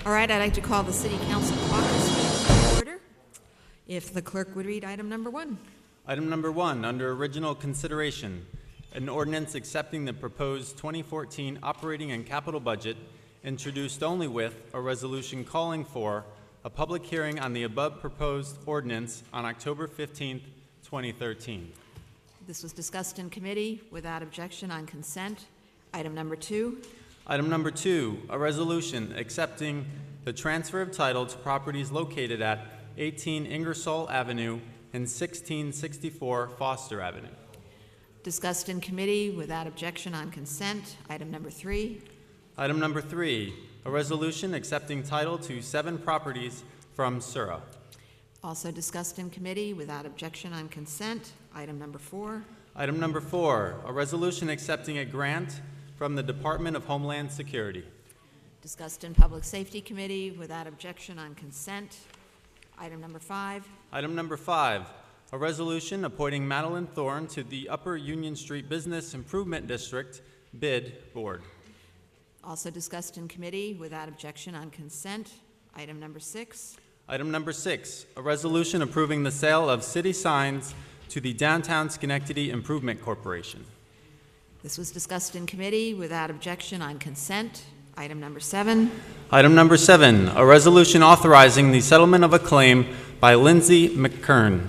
All right, I'd like to call the City Council caucus meeting to order. If the clerk would read item number 1. Item number 1, under original consideration, an ordinance accepting the proposed 2014 operating and capital budget, introduced only with a resolution calling for a public hearing on the above proposed ordinance on October 15th, 2013. This was discussed in committee without objection on consent. Item number 2. Item number 2, a resolution accepting the transfer of title to properties located at 18 Ingersoll Avenue and 1664 Foster Avenue. Discussed in committee without objection on consent. Item number 3. Item number 3, a resolution accepting title to 7 properties from Sura. Also discussed in committee without objection on consent. Item number 4. Item number 4, a resolution accepting a grant from the Department of Homeland Security. Discussed in Public Safety Committee without objection on consent. Item number 5. Item number 5, a resolution appointing Madelyn Thorne to the Upper Union Street Business Improvement District Bid Board. Also discussed in committee without objection on consent. Item number 6. Item number 6, a resolution approving the sale of city signs to the Downtown Schenectady Improvement Corporation. This was discussed in committee without objection on consent. Item number 7. Item number 7, a resolution authorizing the settlement of a claim by Lindsay McKeam.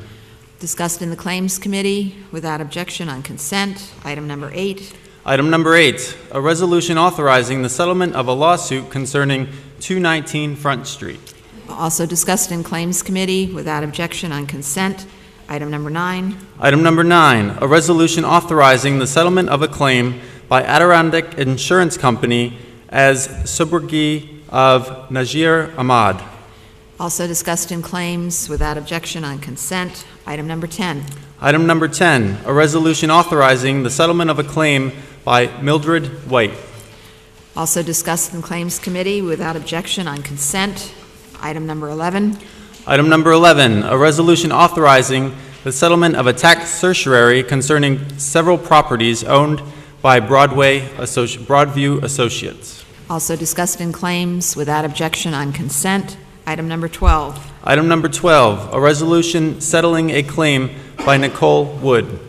Discussed in the Claims Committee without objection on consent. Item number 8. Item number 8, a resolution authorizing the settlement of a lawsuit concerning 219 Front Street. Also discussed in Claims Committee without objection on consent. Item number 9. Item number 9, a resolution authorizing the settlement of a claim by Adirondack Insurance Company as subrogate of Najir Ahmad. Also discussed in Claims without objection on consent. Item number 10. Item number 10, a resolution authorizing the settlement of a claim by Mildred White. Also discussed in Claims Committee without objection on consent. Item number 11. Item number 11, a resolution authorizing the settlement of a tax certiorari concerning several properties owned by Broadview Associates. Also discussed in Claims without objection on consent. Item number 12. Item number 12, a resolution settling a claim by Nicole Wood.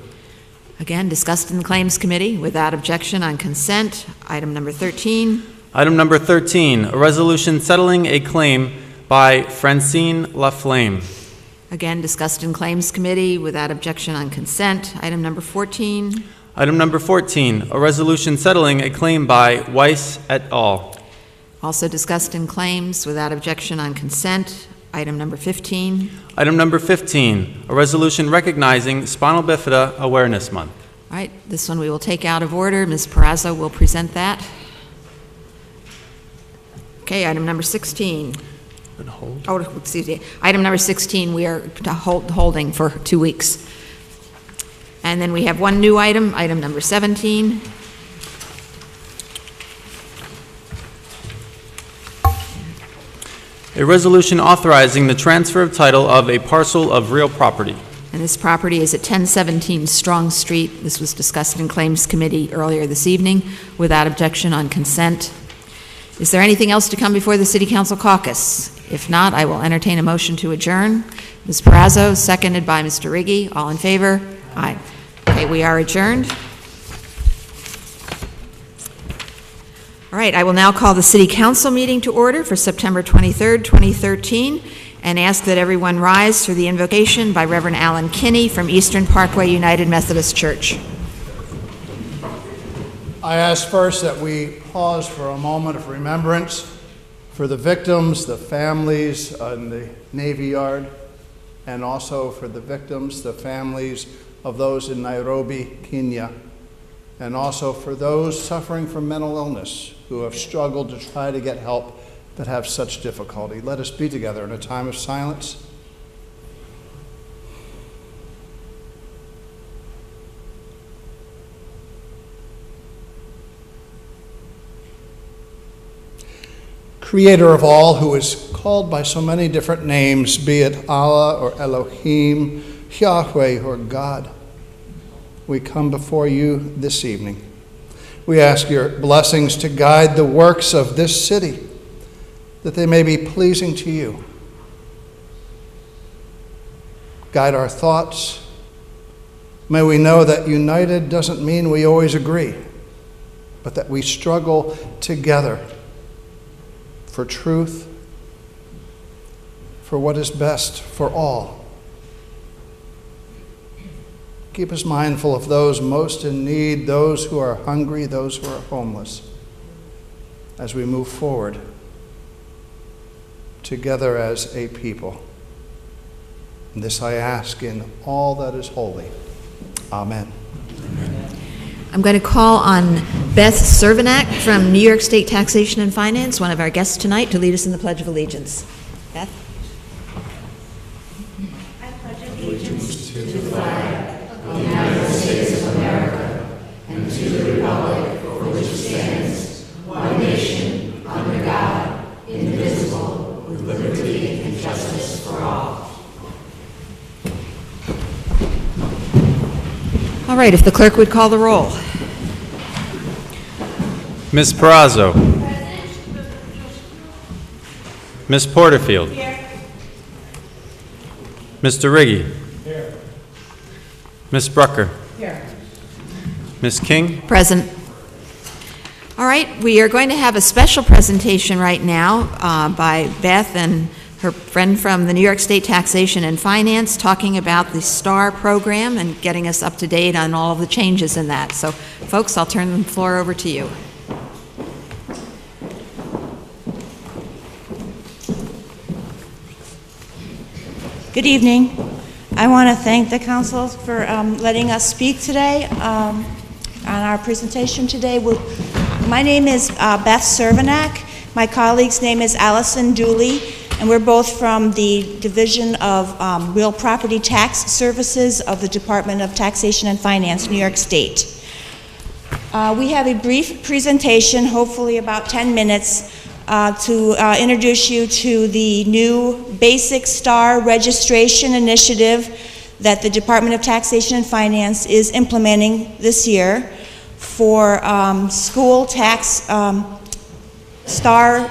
Again, discussed in the Claims Committee without objection on consent. Item number 13. Item number 13, a resolution settling a claim by Francine Laflamme. Again, discussed in Claims Committee without objection on consent. Item number 14. Item number 14, a resolution settling a claim by Weiss et al. Also discussed in Claims without objection on consent. Item number 15. Item number 15, a resolution recognizing Spinal Bifida Awareness Month. All right, this one we will take out of order. Ms. Perazzo will present that. Okay, item number 16. Oh, excuse me. Item number 16 we are holding for 2 weeks. And then we have one new item, item number 17. A resolution authorizing the transfer of title of a parcel of real property. And this property is at 1017 Strong Street. This was discussed in Claims Committee earlier this evening without objection on consent. Is there anything else to come before the City Council caucus? If not, I will entertain a motion to adjourn. Ms. Perazzo, seconded by Mr. Riggi. All in favor? Aye. Okay, we are adjourned. All right, I will now call the City Council meeting to order for September 23rd, 2013, and ask that everyone rise for the invocation by Reverend Alan Kinney from Eastern Parkway United Methodist Church. I ask first that we pause for a moment of remembrance for the victims, the families in the Navy Yard, and also for the victims, the families of those in Nairobi, Kenya, and also for those suffering from mental illness who have struggled to try to get help but have such difficulty. Let us be together in a time of silence. Creator of all, who is called by so many different names, be it Allah or Elohim, Yahweh or God, we come before you this evening. We ask your blessings to guide the works of this city, that they may be pleasing to you. Guide our thoughts. May we know that united doesn't mean we always agree, but that we struggle together for truth, for what is best for all. Keep us mindful of those most in need, those who are hungry, those who are homeless, as we move forward together as a people. And this I ask in all that is holy. Amen. I'm going to call on Beth Cervenak from New York State Taxation and Finance, one of our guests tonight, to lead us in the Pledge of Allegiance. Beth? I pledge allegiance to the flag of the United States of America and to the republic for which it stands, one nation, under God, indivisible, with liberty and justice for all. All right, if the clerk would call the roll. Ms. Perazzo. Ms. Porterfield. Here. Mr. Riggi. Here. Ms. Brucker. Here. Ms. King. Present. All right, we are going to have a special presentation right now by Beth and her friend from the New York State Taxation and Finance, talking about the STAR program and getting us up to date on all of the changes in that. So, folks, I'll turn the floor over to you. Good evening. I want to thank the council for letting us speak today on our presentation today. My name is Beth Cervenak. My colleague's name is Allison Dooley, and we're both from the Division of Real Property Tax Services of the Department of Taxation and Finance, New York State. We have a brief presentation, hopefully about 10 minutes, to introduce you to the new Basic STAR registration initiative that the Department of Taxation and Finance is implementing this year for school tax STAR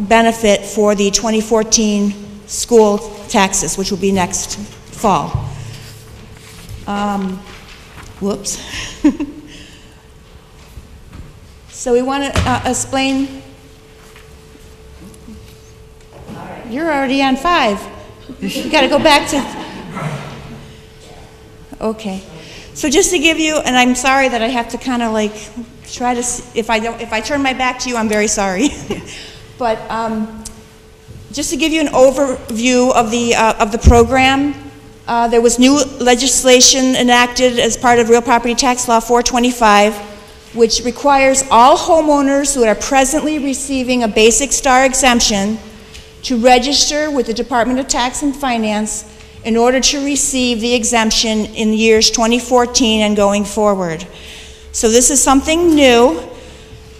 benefit for the 2014 school taxes, which will be next fall. Whoops. So we want to explain. You're already on 5. You got to go back to. Okay. So just to give you, and I'm sorry that I have to kind of like try to. If I turn my back to you, I'm very sorry. But just to give you an overview of the program, there was new legislation enacted as part of Real Property Tax Law 425, which requires all homeowners who are presently receiving a basic STAR exemption to register with the Department of Tax and Finance in order to receive the exemption in years 2014 and going forward. So this is something new.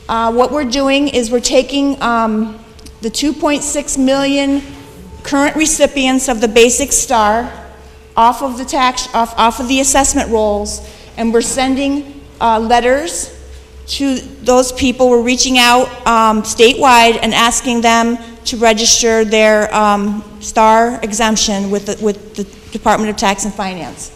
What we're doing is we're taking the 2.6 million current recipients of the basic STAR off of the off of the assessment rolls, and we're sending letters to those people. We're reaching out statewide and asking them to register their STAR exemption with the Department of Tax and Finance.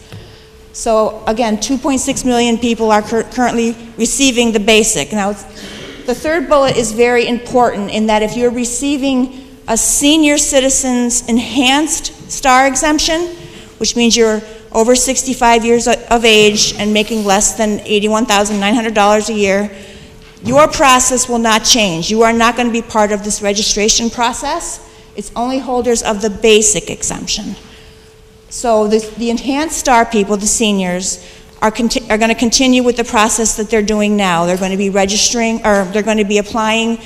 So again, 2.6 million people are currently receiving the basic. Now, the third bullet is very important in that if you're receiving a senior citizen's enhanced STAR exemption, which means you're over 65 years of age and making less than $81,900 a year, your process will not change. You are not going to be part of this registration process. It's only holders of the basic exemption. So the enhanced STAR people, the seniors, are going to continue with the process that they're doing now. They're going to be registering, or they're going to be applying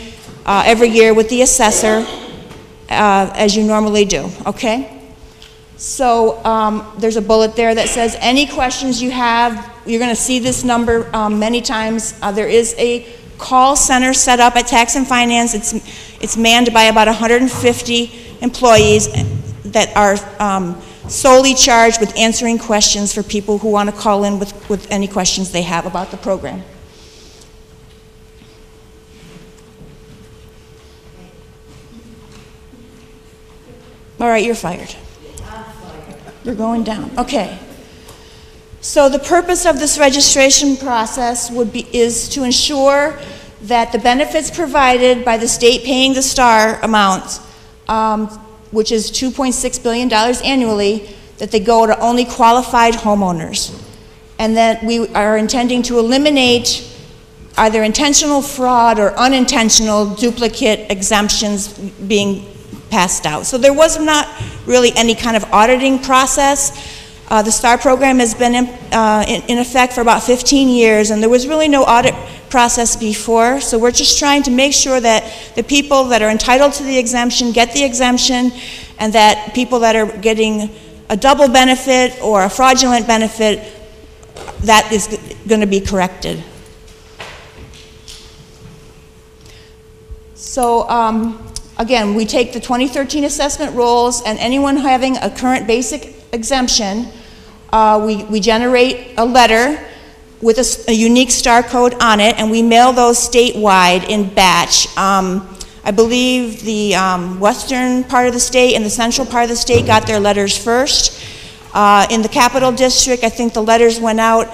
every year with the assessor as you normally do, okay? So there's a bullet there that says any questions you have, you're going to see this number many times. There is a call center set up at Tax and Finance. It's manned by about 150 employees that are solely charged with answering questions for people who want to call in with any questions they have about the program. All right, you're fired. You're going down. Okay. So the purpose of this registration process is to ensure that the benefits provided by the state paying the STAR amount, which is $2.6 billion annually, that they go to only qualified homeowners. And that we are intending to eliminate either intentional fraud or unintentional duplicate exemptions being passed out. So there was not really any kind of auditing process. The STAR program has been in effect for about 15 years, and there was really no audit process before. So we're just trying to make sure that the people that are entitled to the exemption get the exemption, and that people that are getting a double benefit or a fraudulent benefit, that is going to be corrected. So again, we take the 2013 assessment rolls, and anyone having a current basic exemption, we generate a letter with a unique STAR code on it, and we mail those statewide in batch. I believe the western part of the state and the central part of the state got their letters first. In the Capital District, I think the letters went out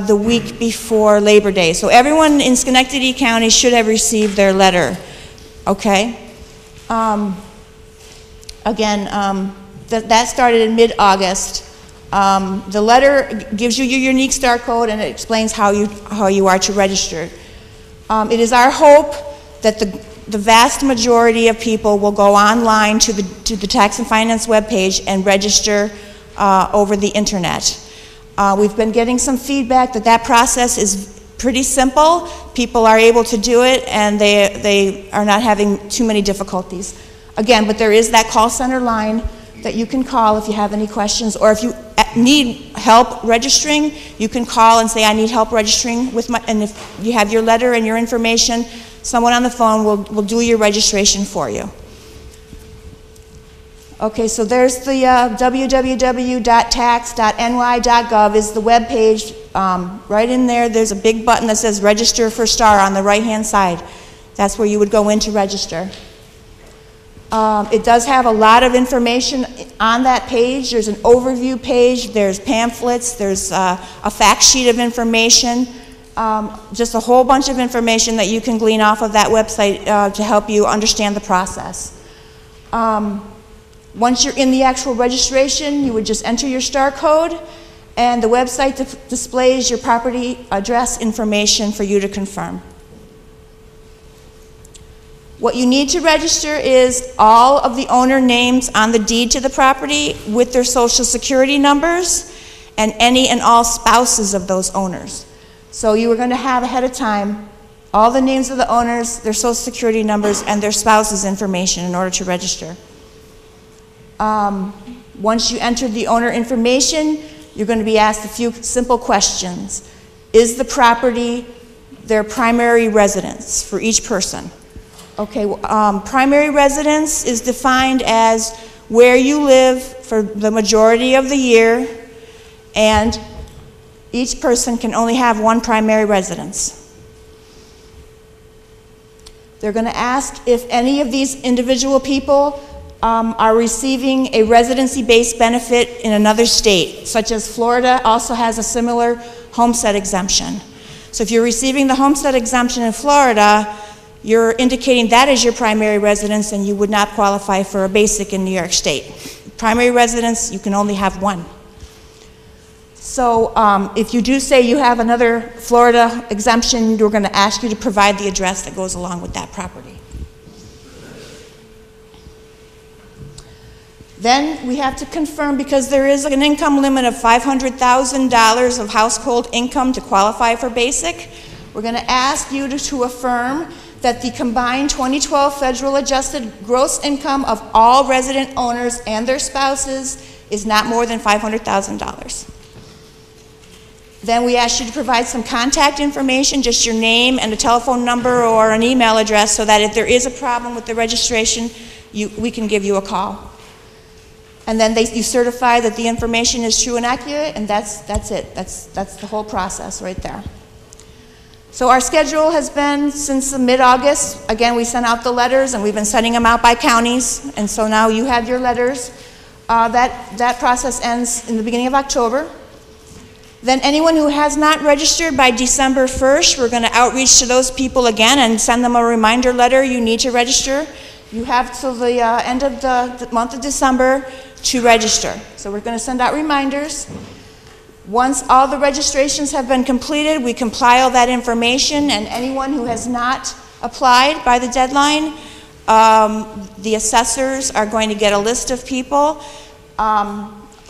the week before Labor Day. So everyone in Schenectady County should have received their letter, okay? That started in mid-August. The letter gives you your unique STAR code, and it explains how you are to register. It is our hope that the vast majority of people will go online to the Tax and Finance webpage and register over the internet. We've been getting some feedback that process is pretty simple. People are able to do it, and they are not having too many difficulties. Again, but there is that call center line that you can call if you have any questions, or if you need help registering, you can call and say, I need help registering and if you have your letter and your information, someone on the phone will do your registration for you. Okay, so there's the www.tax.ny.gov is the web page. Right in there, there's a big button that says Register for STAR on the right-hand side. That's where you would go in to register. It does have a lot of information on that page. There's an overview page, there's pamphlets, there's a fact sheet of information, just a whole bunch of information that you can glean off of that website to help you understand the process. Once you're in the actual registration, you would just enter your STAR code, and the website displays your property address information for you to confirm. What you need to register is all of the owner names on the deed to the property with their social security numbers, and any and all spouses of those owners. So you are going to have ahead of time all the names of the owners, their social security numbers, and their spouses' information in order to register. Once you enter the owner information, you're going to be asked a few simple questions. Is the property their primary residence for each person? Okay, primary residence is defined as where you live for the majority of the year, and each person can only have one primary residence. They're going to ask if any of these individual people are receiving a residency-based benefit in another state, such as Florida also has a similar homestead exemption. So if you're receiving the homestead exemption in Florida, you're indicating that is your primary residence, and you would not qualify for a basic in New York State. Primary residence, you can only have one. So if you do say you have another Florida exemption, we're going to ask you to provide the address that goes along with that property. Then we have to confirm, because there is an income limit of $500,000 of household income to qualify for basic, we're going to ask you to affirm that the combined 2012 federal adjusted gross income of all resident owners and their spouses is not more than $500,000. Then we ask you to provide some contact information, just your name and a telephone number or an email address, so that if there is a problem with the registration, we can give you a call. And then you certify that the information is true and accurate, and that's it. That's the whole process right there. So our schedule has been since mid-August. Again, we sent out the letters, and we've been sending them out by counties, and so now you have your letters. That process ends in the beginning of October. Then anyone who has not registered by December 1st, we're going to outreach to those people again and send them a reminder letter. You need to register. You have till the end of the month of December to register. So we're going to send out reminders. Once all the registrations have been completed, we compile that information, and anyone who has not applied by the deadline, the assessors are going to get a list of people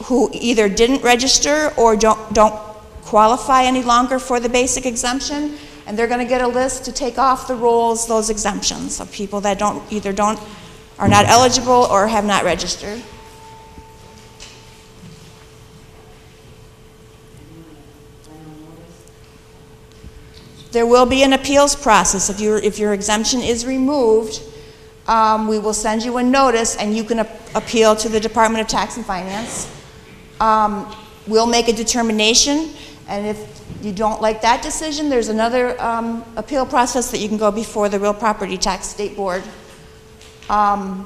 who either didn't register or don't qualify any longer for the basic exemption, and they're going to get a list to take off the rolls those exemptions of people that are not eligible or have not registered. There will be an appeals process. If your exemption is removed, we will send you a notice, and you can appeal to the Department of Tax and Finance. We'll make a determination, and if you don't like that decision, there's another appeal process that you can go before the Real Property Tax State Board. The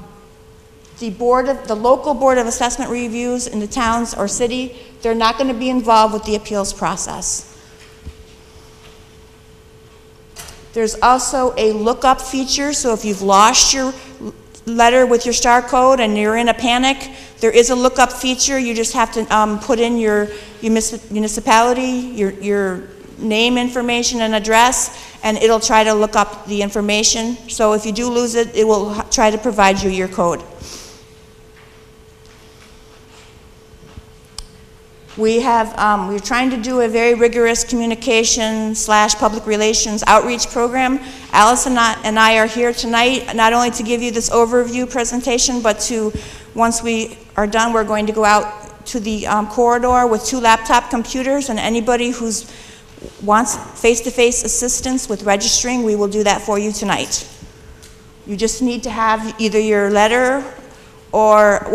local Board of Assessment Reviews in the towns or city, they're not going to be involved with the appeals process. There's also a lookup feature, so if you've lost your letter with your star code and you're in a panic, there is a lookup feature. You just have to put in your municipality, your name information and address, and it'll try to look up the information. So if you do lose it, it will try to provide you your code. We're trying to do a very rigorous communication / public relations outreach program. Allison and I are here tonight not only to give you this overview presentation, but once we are done, we're going to go out to the corridor with 2 laptop computers, and anybody who wants face-to-face assistance with registering, we will do that for you tonight. You just need to have either your letter or,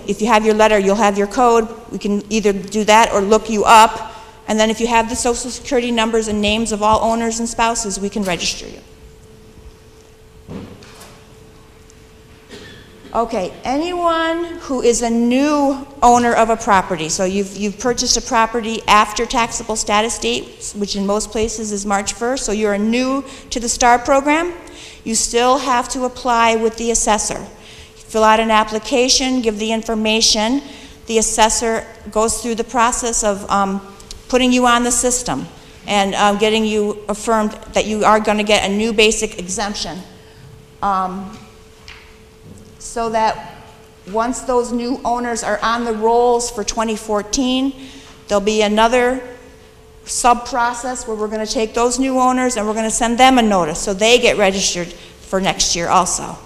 if you have your letter, you'll have your code. We can either do that or look you up. And then if you have the Social Security numbers and names of all owners and spouses, we can register you. Okay, anyone who is a new owner of a property, so you've purchased a property after taxable status date, which in most places is March 1st, so you're new to the STAR program, you still have to apply with the assessor. Fill out an application, give the information. The assessor goes through the process of putting you on the system and getting you affirmed that you are going to get a new basic exemption. So that once those new owners are on the rolls for 2014, there'll be another sub-process where we're going to take those new owners and we're going to send them a notice so they get registered for next year also.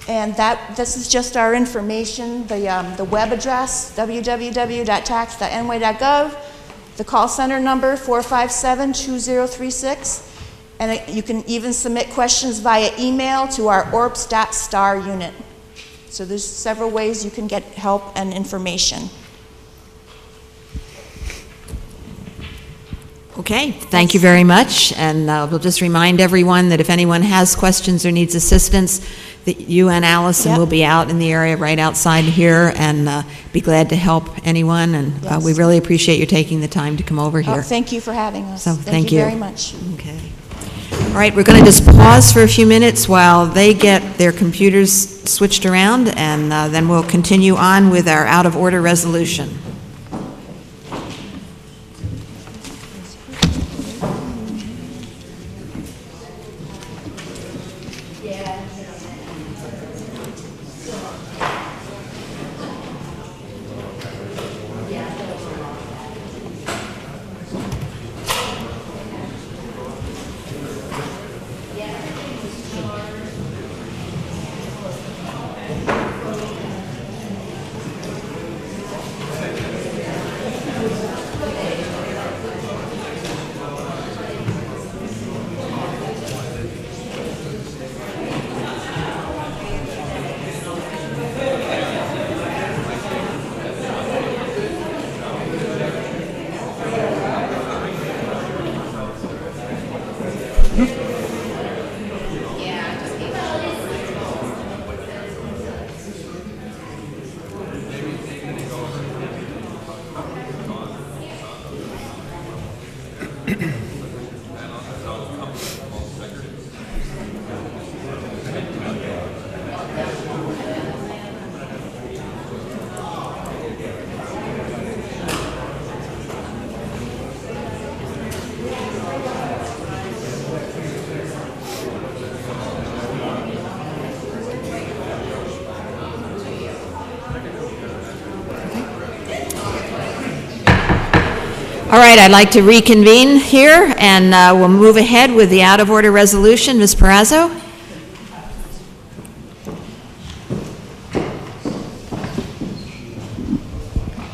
And this is just our information, the web address, www.tax.ny.gov, the call center number, 457-2036, and you can even submit questions via email to our orps.star unit. So there's several ways you can get help and information. Okay, thank you very much, and we'll just remind everyone that if anyone has questions or needs assistance, that you and Allison will be out in the area right outside here and be glad to help anyone, and we really appreciate you taking the time to come over here. Thank you for having us. So thank you very much. Okay. All right, we're going to just pause for a few minutes while they get their computers switched around, and then we'll continue on with our out-of-order resolution. All right, I'd like to reconvene here, and we'll move ahead with the out-of-order resolution. Ms. Perazzo?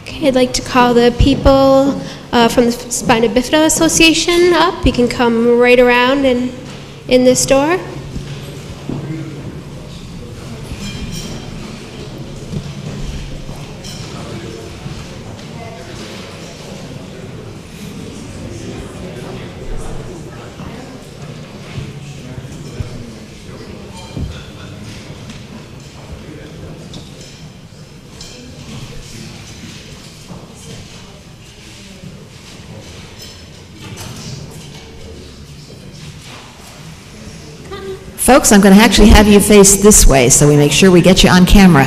Okay, I'd like to call the people from the Spina Bifida Association up. You can come right around and in this door. Folks, I'm going to actually have you face this way so we make sure we get you on camera.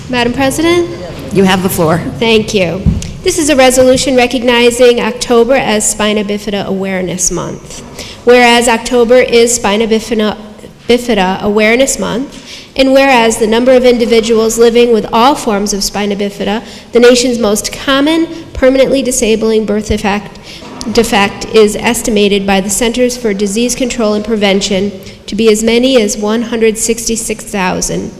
Madam President? You have the floor. Thank you. This is a resolution recognizing October as Spina Bifida Awareness Month. Whereas October is Spina Bifida Awareness Month, and whereas the number of individuals living with all forms of spina bifida, the nation's most common permanently disabling birth defect is estimated by the Centers for Disease Control and Prevention to be as many as 166,000.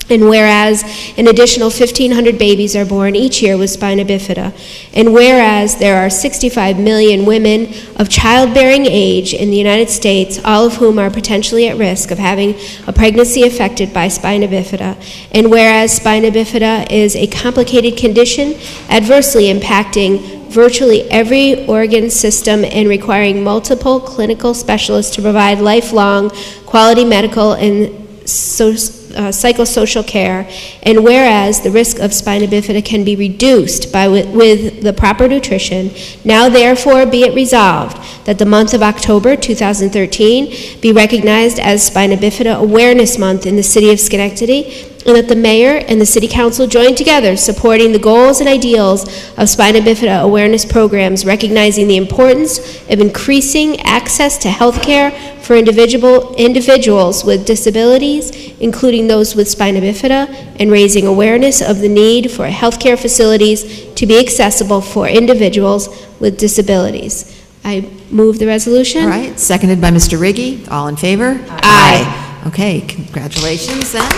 And whereas an additional 1,500 babies are born each year with spina bifida, and whereas there are 65 million women of childbearing age in the United States, all of whom are potentially at risk of having a pregnancy affected by spina bifida, and whereas spina bifida is a complicated condition adversely impacting virtually every organ system and requiring multiple clinical specialists to provide lifelong quality medical and psychosocial care, and whereas the risk of spina bifida can be reduced with the proper nutrition, now therefore be it resolved that the month of October 2013 be recognized as Spina Bifida Awareness Month in the city of Schenectady, and that the mayor and the city council join together supporting the goals and ideals of spina bifida awareness programs, recognizing the importance of increasing access to health care for individuals with disabilities, including those with spina bifida, and raising awareness of the need for healthcare facilities to be accessible for individuals with disabilities. I move the resolution. All right, seconded by Mr. Riggi. All in favor? Aye. Okay, congratulations then.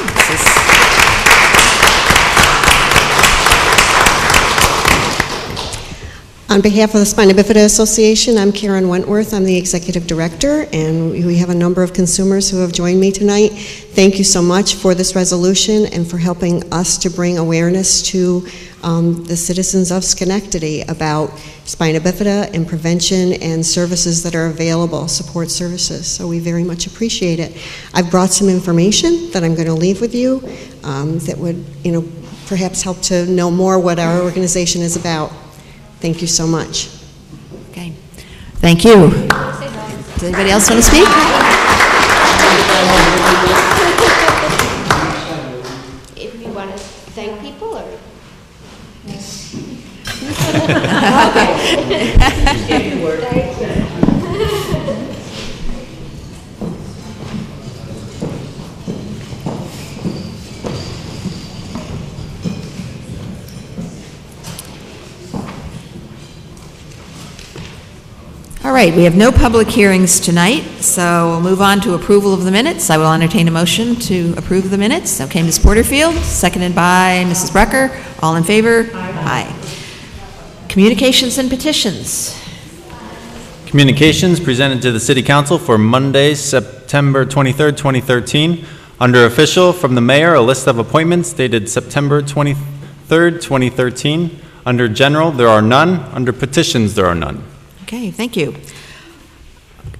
On behalf of the Spina Bifida Association, I'm Karen Wentworth. I'm the Executive Director, and we have a number of consumers who have joined me tonight. Thank you so much for this resolution and for helping us to bring awareness to the citizens of Schenectady about spina bifida and prevention and services that are available, support services. So we very much appreciate it. I've brought some information that I'm going to leave with you that would, perhaps help to know more what our organization is about. Thank you so much. Okay. Thank you. Does anybody else want to speak? If you want to thank people, or? All right, we have no public hearings tonight, so we'll move on to approval of the minutes. I will entertain a motion to approve the minutes. Okay, Ms. Porterfield, seconded by Mrs. Brecker. All in favor? Aye. Communications and petitions. Communications presented to the City Council for Monday, September 23rd, 2013. Under official, from the mayor, a list of appointments dated September 23rd, 2013. Under general, there are none. Under petitions, there are none. Okay, thank you.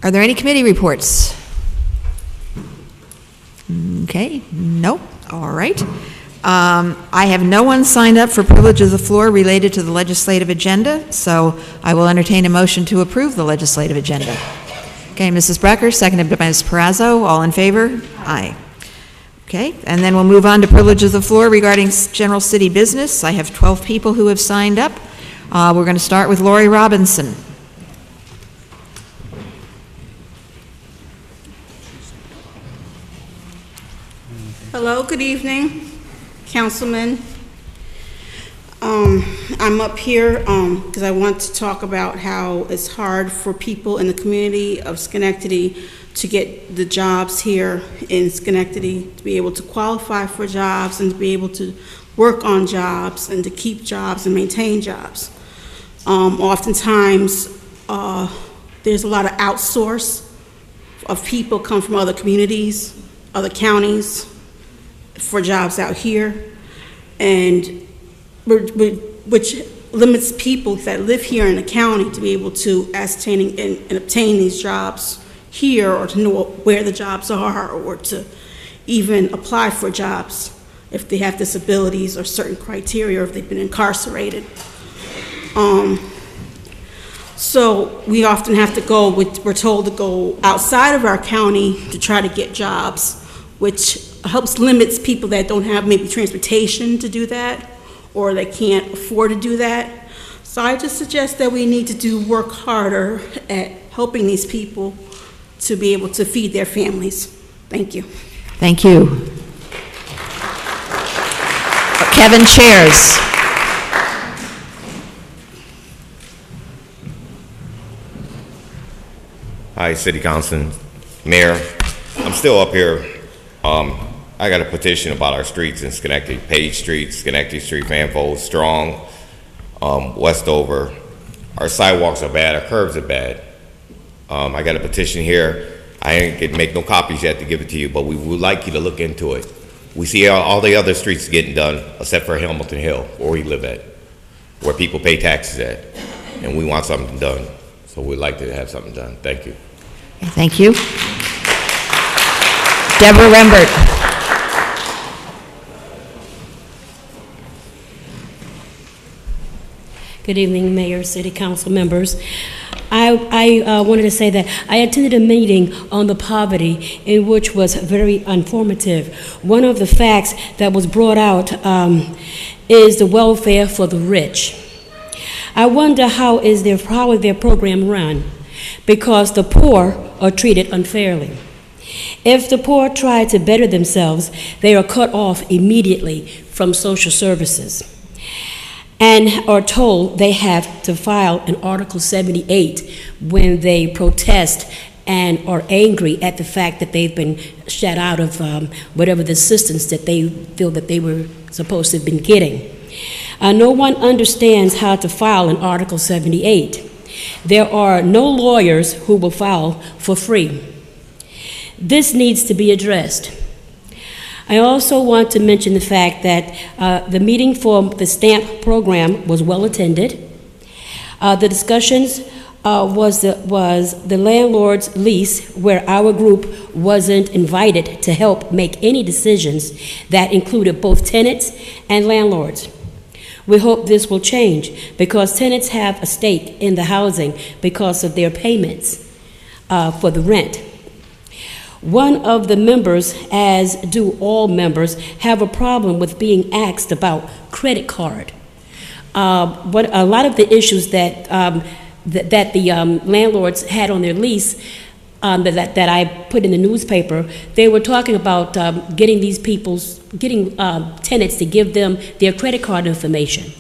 Are there any committee reports? Okay, nope. All right. I have no one signed up for privilege of the floor related to the legislative agenda, so I will entertain a motion to approve the legislative agenda. Okay, Mrs. Brecker, seconded by Ms. Perazzo. All in favor? Aye. Okay, and then we'll move on to privilege of the floor regarding general city business. I have 12 people who have signed up. We're going to start with Lori Robinson. Hello, good evening, Councilman. I'm up here because I want to talk about how it's hard for people in the community of Schenectady to get the jobs here in Schenectady, to be able to qualify for jobs and to be able to work on jobs and to keep jobs and maintain jobs. Oftentimes, there's a lot of outsource of people come from other communities, other counties for jobs out here, and which limits people that live here in the county to be able to ascertain and obtain these jobs here, or to know where the jobs are, or to even apply for jobs if they have disabilities or certain criteria, or if they've been incarcerated. So we often have to go, we're told to go outside of our county to try to get jobs, which helps limits people that don't have maybe transportation to do that, or they can't afford to do that. So I just suggest that we need to work harder at helping these people to be able to feed their families. Thank you. Thank you. Kevin Chairs. Hi, City Council, Mayor. I'm still up here. I got a petition about our streets in Schenectady. Page Street, Schenectady Street, Fanfold, Strong, Westover. Our sidewalks are bad, our curbs are bad. I got a petition here. I ain't gonna make no copies yet to give it to you, but we would like you to look into it. We see all the other streets getting done, except for Hamilton Hill, where we live at, where people pay taxes at, and we want something done. So we'd like to have something done. Thank you. Thank you. Deborah Rembert. Good evening, Mayor, City Council members. I wanted to say that I attended a meeting on the poverty in which was very informative. One of the facts that was brought out is the welfare for the rich. I wonder how is their program run, because the poor are treated unfairly. If the poor try to better themselves, they are cut off immediately from social services and are told they have to file an Article 78 when they protest and are angry at the fact that they've been shut out of whatever the assistance that they feel that they were supposed to have been getting. No one understands how to file an Article 78. There are no lawyers who will file for free. This needs to be addressed. I also want to mention the fact that the meeting for the stamp program was well attended. The discussions was the landlord's lease, where our group wasn't invited to help make any decisions that included both tenants and landlords. We hope this will change, because tenants have a stake in the housing because of their payments for the rent. One of the members, as do all members, have a problem with being asked about credit card. What a lot of the issues that the landlords had on their lease that I put in the newspaper, they were talking about getting tenants to give them their credit card information,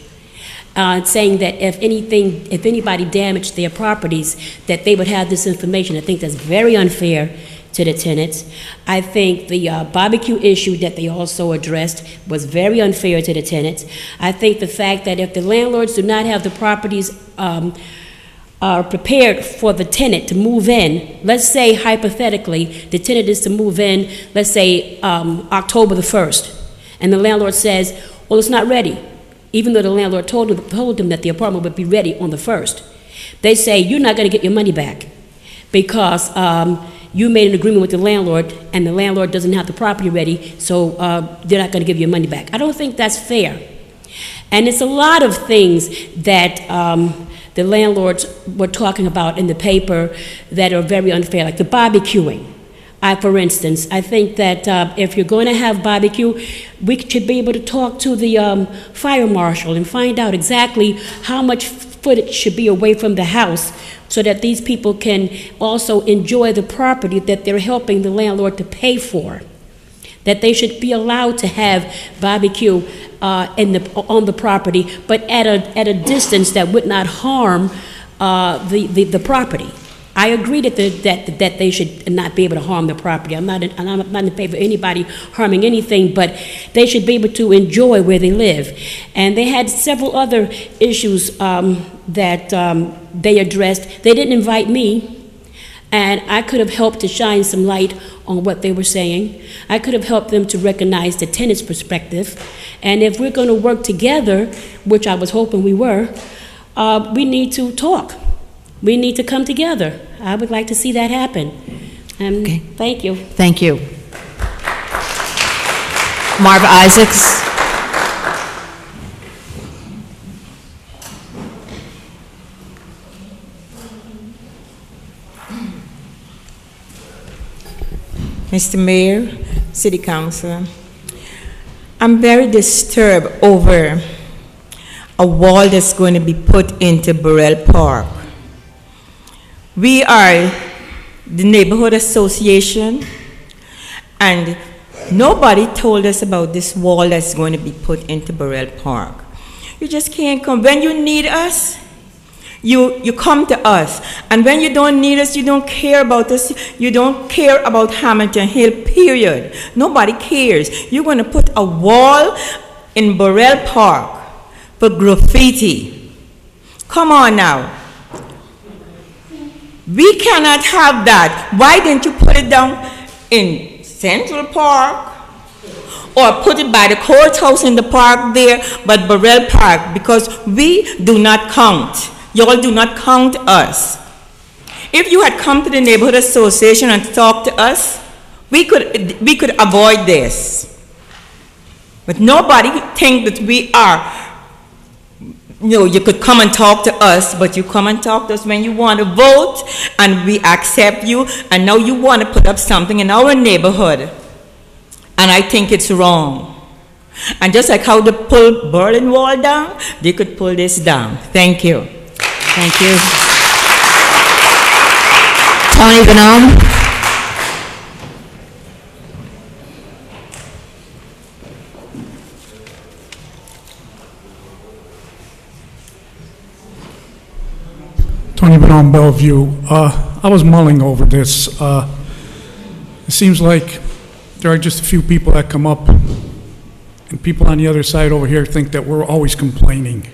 saying that if anybody damaged their properties, that they would have this information. I think that's very unfair to the tenants. I think the barbecue issue that they also addressed was very unfair to the tenants. I think the fact that if the landlords do not have the properties are prepared for the tenant to move in, let's say hypothetically the tenant is to move in, let's say October the 1st, and the landlord says, well, it's not ready. even though the landlord told them that the apartment would be ready on the 1st. They say, you're not going to get your money back because you made an agreement with the landlord and the landlord doesn't have the property ready, so they're not going to give you your money back. I don't think that's fair. And it's a lot of things that the landlords were talking about in the paper that are very unfair, like the barbecuing. For instance, I think that if you're going to have barbecue, we should be able to talk to the fire marshal and find out exactly how much footage should be away from the house so that these people can also enjoy the property that they're helping the landlord to pay for. That they should be allowed to have barbecue on the property, but at a distance that would not harm the property. I agree that they should not be able to harm the property. I'm not in favor of anybody harming anything, but they should be able to enjoy where they live. And they had several other issues that they addressed. They didn't invite me, and I could have helped to shine some light on what they were saying. I could have helped them to recognize the tenant's perspective. And if we're going to work together, which I was hoping we were, we need to talk. We need to come together. I would like to see that happen. Okay. Thank you. Thank you. Marv Isaacs. Mr. Mayor, City Council, I'm very disturbed over a wall that's going to be put into Burrell Park. We are the neighborhood association, and nobody told us about this wall that's going to be put into Burrell Park. You just can't come. When you need us, you come to us. And when you don't need us, you don't care about us. You don't care about Hamilton Hill, period. Nobody cares. You're going to put a wall in Burrell Park for graffiti. Come on now. We cannot have that. Why didn't you put it down in Central Park? Or put it by the courthouse in the park there, but Burrell Park, because we do not count. Y'all do not count us. If you had come to the neighborhood association and talked to us, we could avoid this. But nobody think that we are. You could come and talk to us, but you come and talk to us when you want to vote, and we accept you, and now you want to put up something in our neighborhood. And I think it's wrong. And just like how they pulled Berlin Wall down, they could pull this down. Thank you. Thank you. Tony Bonhomme. Tony Bonhomme, Bellevue. I was mulling over this. It seems like there are just a few people that come up, and people on the other side over here think that we're always complaining.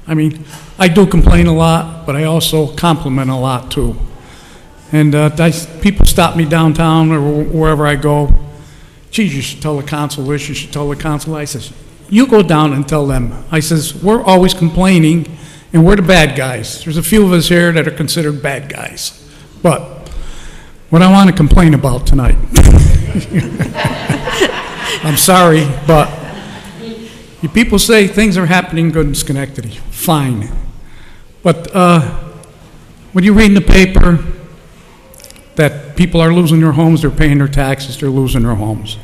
I mean, I do complain a lot, but I also compliment a lot too. And people stop me downtown or wherever I go. Geez, you should tell the council this, you should tell the council. I says, you go down and tell them. I says, we're always complaining, and we're the bad guys. There's a few of us here that are considered bad guys. But what I want to complain about tonight, I'm sorry, but you people say things are happening good in Schenectady. Fine. But when you read in the paper that people are losing their homes, they're paying their taxes, they're losing their homes.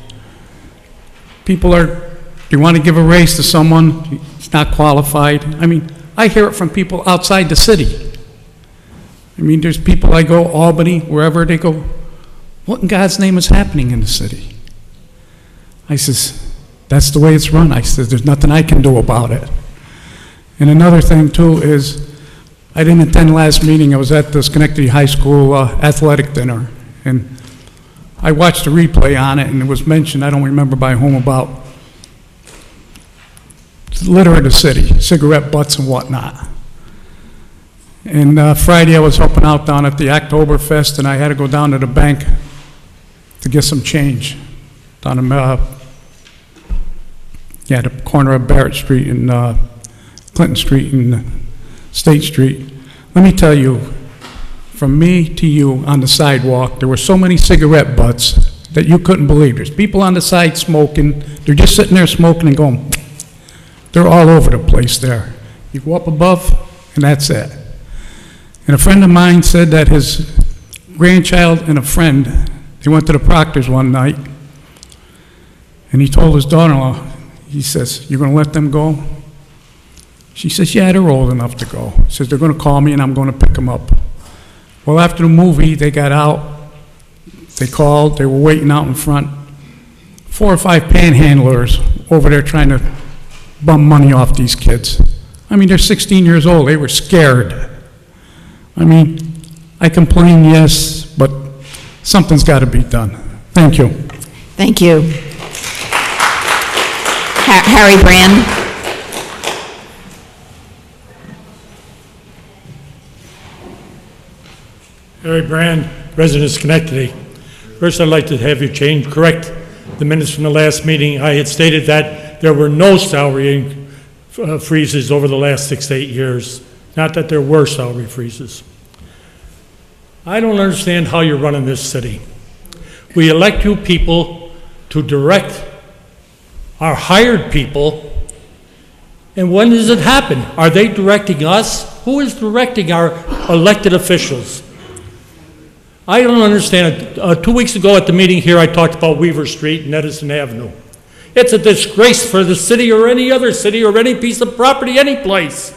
People they want to give a raise to someone, it's not qualified. I mean, I hear it from people outside the city. I mean, there's people I go, Albany, wherever they go, what in God's name is happening in the city? I says, that's the way it's run. I said, there's nothing I can do about it. And another thing too is, I didn't attend last meeting. I was at the Schenectady High School athletic dinner, and I watched the replay on it, and it was mentioned, I don't remember by whom, about litter of the city, cigarette butts and whatnot. And Friday I was helping out down at the Oktoberfest, and I had to go down to the bank to get some change down the corner of Barrett Street and Clinton Street and State Street. Let me tell you, from me to you on the sidewalk, there were so many cigarette butts that you couldn't believe. There's people on the side smoking. They're just sitting there smoking and going. They're all over the place there. You go up above, and that's it. And a friend of mine said that his grandchild and a friend, they went to the Proctors one night, and he told his daughter-in-law, he says, "You're going to let them go?" She says, "Yeah, they're old enough to go." He says, "They're going to call me, and I'm going to pick them up." Well, after the movie, they got out. They called. They were waiting out in front. 4 or 5 panhandlers over there trying to bum money off these kids. I mean, they're 16 years old. They were scared. I mean, I complain, yes, but something's got to be done. Thank you. Thank you. Harry Brand. Harry Brand, resident of Schenectady. First, I'd like to have you correct the minutes from the last meeting. I had stated that there were no salary freezes over the last 6 to 8 years, not that there were salary freezes. I don't understand how you're running this city. We elect you people to direct our hired people, and when does it happen? Are they directing us? Who is directing our elected officials? I don't understand. 2 weeks ago at the meeting here, I talked about Weaver Street and Edison Avenue. It's a disgrace for the city or any other city or any piece of property, any place.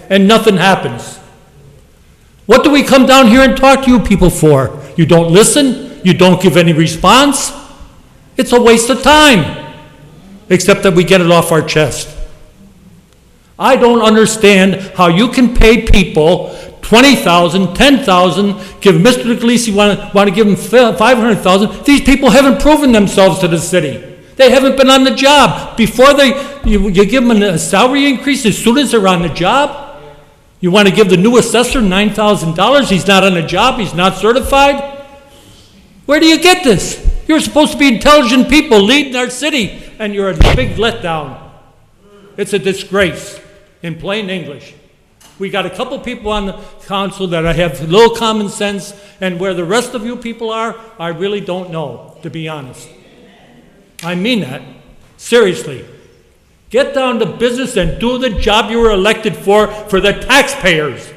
And nothing happens. What do we come down here and talk to you people for? You don't listen. You don't give any response. It's a waste of time. Except that we get it off our chest. I don't understand how you can pay people $20,000, $10,000, give Mr. Nicholisi want to give him $500,000. These people haven't proven themselves to the city. They haven't been on the job. Before you give them a salary increase as soon as they're on the job? You want to give the new assessor $9,000? He's not on the job. He's not certified. Where do you get this? You're supposed to be intelligent people leading our city, and you're a big letdown. It's a disgrace, in plain English. We got a couple people on the council that have a little common sense, and where the rest of you people are, I really don't know, to be honest. I mean that, seriously. Get down to business and do the job you were elected for the taxpayers.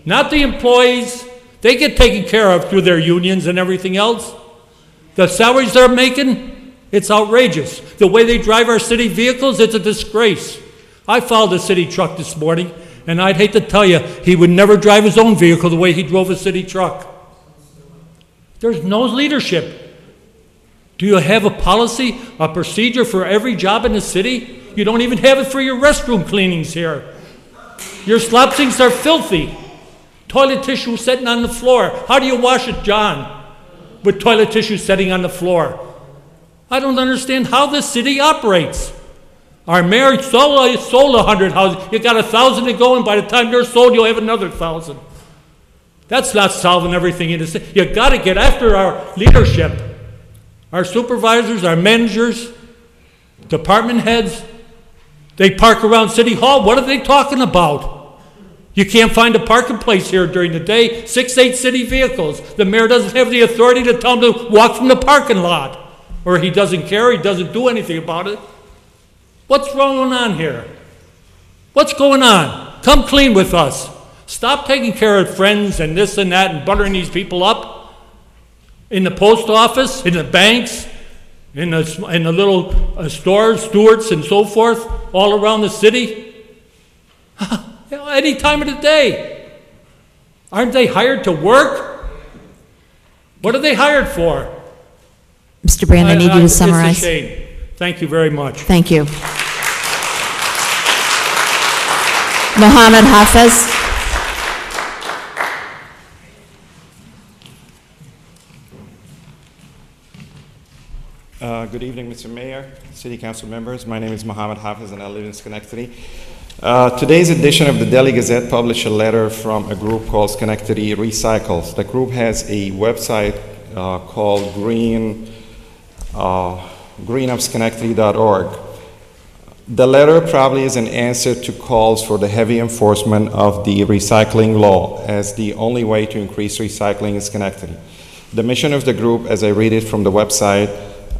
Not the employees. They get taken care of through their unions and everything else. The salaries they're making, it's outrageous. The way they drive our city vehicles, it's a disgrace. I followed a city truck this morning, and I'd hate to tell you, he would never drive his own vehicle the way he drove a city truck. There's no leadership. Do you have a policy, a procedure for every job in the city? You don't even have it for your restroom cleanings here. Your slop sinks are filthy. Toilet tissue sitting on the floor. How do you wash it, John? With toilet tissue sitting on the floor. I don't understand how this city operates. Our mayor sold 100 houses. You got 1,000 to go, and by the time they're sold, you'll have another 1,000. That's not solving everything in the city. You got to get after our leadership. Our supervisors, our managers, department heads, they park around City Hall. What are they talking about? You can't find a parking place here during the day. 6, 8 city vehicles. The mayor doesn't have the authority to tell them to walk from the parking lot. Or he doesn't care, he doesn't do anything about it. What's going on here? What's going on? Come clean with us. Stop taking care of friends and this and that and buttering these people up. In the post office, in the banks, in the little stores, Stewart's and so forth, all around the city. Any time of the day. Aren't they hired to work? What are they hired for? Mr. Brand, I need you to summarize. It's a shame. Thank you very much. Thank you. Mohammed Hafez. Good evening, Mr. Mayor, City Council members. My name is Mohammed Hafez and I live in Schenectady. Today's edition of the Daily Gazette published a letter from a group called Schenectady Recycles. The group has a website called greenupschenectady.org. The letter probably is an answer to calls for the heavy enforcement of the recycling law as the only way to increase recycling in Schenectady. The mission of the group, as I read it from the website,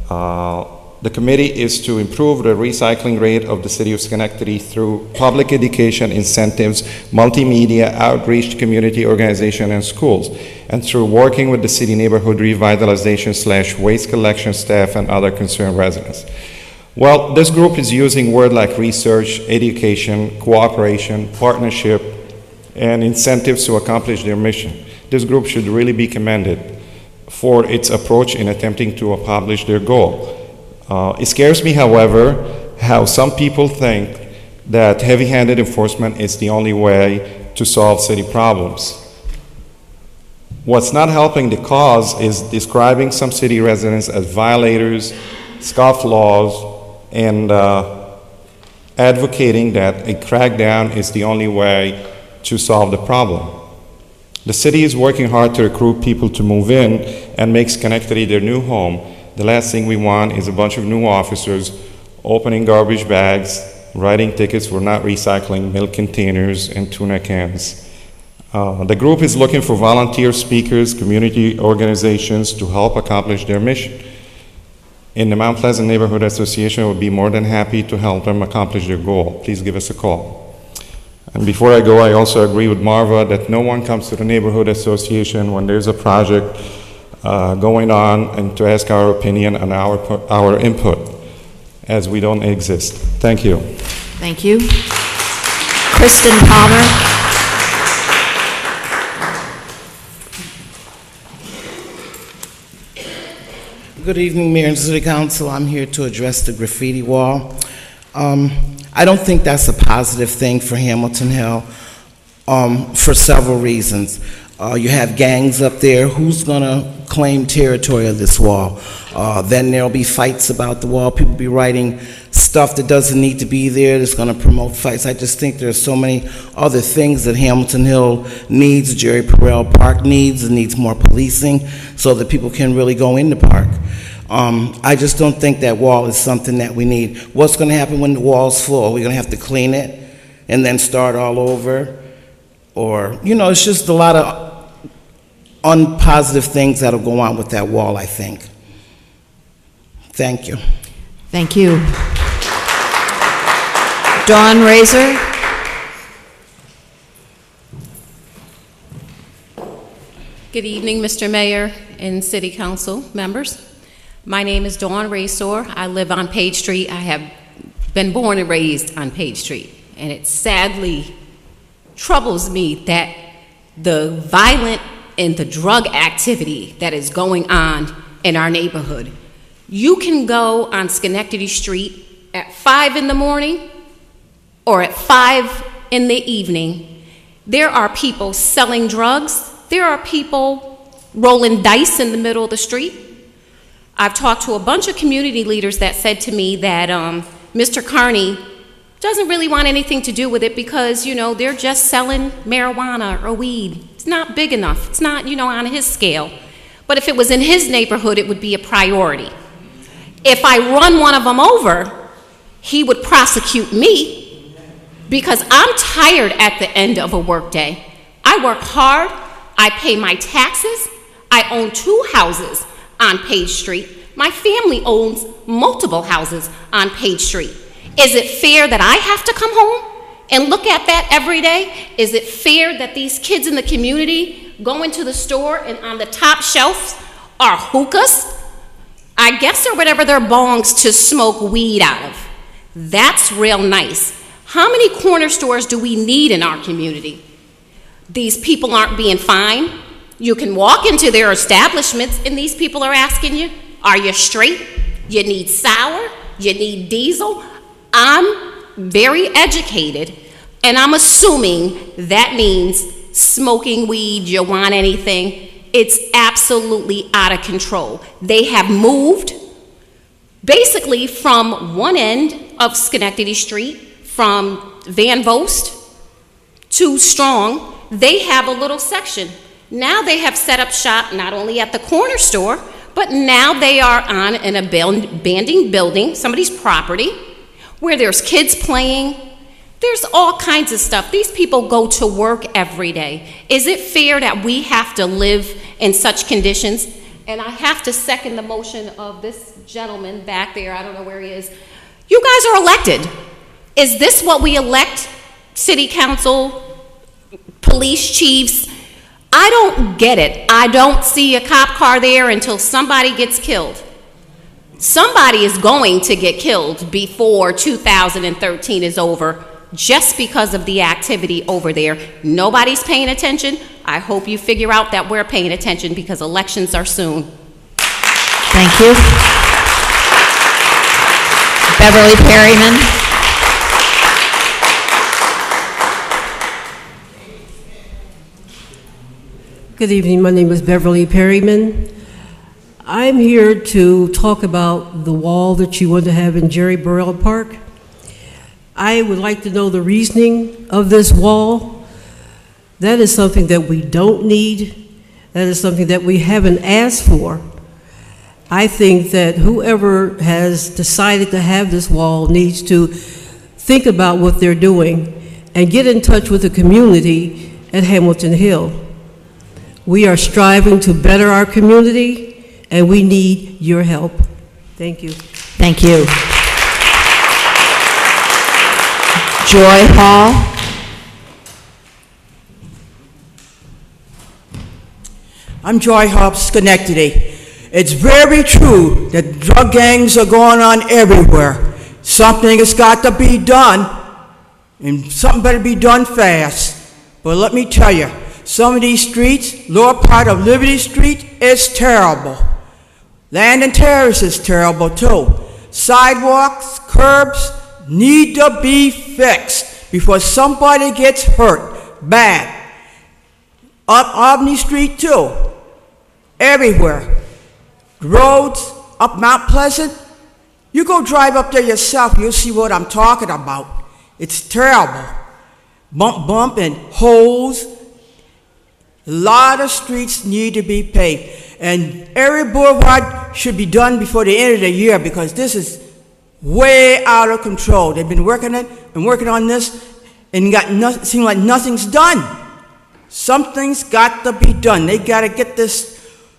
the committee is to improve the recycling rate of the city of Schenectady through public education incentives, multimedia, outreach to community organizations and schools, and through working with the city neighborhood revitalization / waste collection staff and other concerned residents. Well, this group is using words like research, education, cooperation, partnership, and incentives to accomplish their mission. This group should really be commended for its approach in attempting to accomplish their goal. It scares me, however, how some people think that heavy-handed enforcement is the only way to solve city problems. What's not helping the cause is describing some city residents as violators, scofflaws, and advocating that a crackdown is the only way to solve the problem. The city is working hard to recruit people to move in and make Schenectady their new home. The last thing we want is a bunch of new officers opening garbage bags, writing tickets for not recycling milk containers and tuna cans. The group is looking for volunteer speakers, community organizations to help accomplish their mission. And the Mount Pleasant Neighborhood Association would be more than happy to help them accomplish their goal. Please give us a call. And before I go, I also agree with Marva that no one comes to the Neighborhood Association when there's a project going on and to ask our opinion and our input, as we don't exist. Thank you. Thank you. Kristen Palmer. Good evening, Mayor and City Council. I'm here to address the graffiti wall. I don't think that's a positive thing for Hamilton Hill for several reasons. You have gangs up there. Who's going to claim territory of this wall? Then there'll be fights about the wall. People be writing stuff that doesn't need to be there that's going to promote fights. I just think there's so many other things that Hamilton Hill needs, Jerry Perel Park needs. It needs more policing so that people can really go in the park. I just don't think that wall is something that we need. What's going to happen when the wall's full? We're going to have to clean it and then start all over? Or, you know, it's just a lot of unpositive things that'll go on with that wall, I think. Thank you. Thank you. Dawn Razor. Good evening, Mr. Mayor and City Council members. My name is Dawn Razor. I live on Page Street. I have been born and raised on Page Street, and it sadly troubles me that the violent and the drug activity that is going on in our neighborhood. You can go on Schenectady Street at 5 in the morning or at 5 in the evening. There are people selling drugs. There are people rolling dice in the middle of the street. I've talked to a bunch of community leaders that said to me that Mr. Carney doesn't really want anything to do with it because, you know, they're just selling marijuana or weed. It's not big enough. It's not, you know, on his scale. But if it was in his neighborhood, it would be a priority. If I run one of them over, he would prosecute me because I'm tired at the end of a workday. I work hard. I pay my taxes. I own 2 houses on Page Street. My family owns multiple houses on Page Street. Is it fair that I have to come home and look at that every day? Is it fair that these kids in the community go into the store and on the top shelves are hookahs? I guess or whatever they're bongs to smoke weed out of. That's real nice. How many corner stores do we need in our community? These people aren't being fined. You can walk into their establishments and these people are asking you, are you straight? You need sour? You need diesel? I'm very educated, and I'm assuming that means smoking weed, you want anything. It's absolutely out of control. They have moved basically from one end of Schenectady Street, from Van Vost to Strong. They have a little section. Now they have set up shop not only at the corner store, but now they are on an abandoned building, somebody's property, where there's kids playing. There's all kinds of stuff. These people go to work every day. Is it fair that we have to live in such conditions? And I have to second the motion of this gentleman back there. I don't know where he is. You guys are elected. Is this what we elect? City council, police chiefs? I don't get it. I don't see a cop car there until somebody gets killed. Somebody is going to get killed before 2013 is over just because of the activity over there. Nobody's paying attention. I hope you figure out that we're paying attention because elections are soon. Thank you. Beverly Perryman. Good evening, my name is Beverly Perryman. I'm here to talk about the wall that you want to have in Jerry Burrell Park. I would like to know the reasoning of this wall. That is something that we don't need. That is something that we haven't asked for. I think that whoever has decided to have this wall needs to think about what they're doing and get in touch with the community at Hamilton Hill. We are striving to better our community, and we need your help. Thank you. Thank you. Joy Hall. I'm Joy Hall, Schenectady. It's very true that drug gangs are going on everywhere. Something has got to be done, and something better be done fast. But let me tell you, some of these streets, lower part of Liberty Street, is terrible. Landon Terrace is terrible too. Sidewalks, curbs need to be fixed before somebody gets hurt bad. Up Albany Street too. Everywhere. Roads, up Mount Pleasant. You go drive up there yourself, you'll see what I'm talking about. It's terrible. Bump and holes. A lot of streets need to be paved. And every boulevard should be done before the end of the year because this is way out of control. They've been working on this and seem like nothing's done. Something's got to be done. They got to get this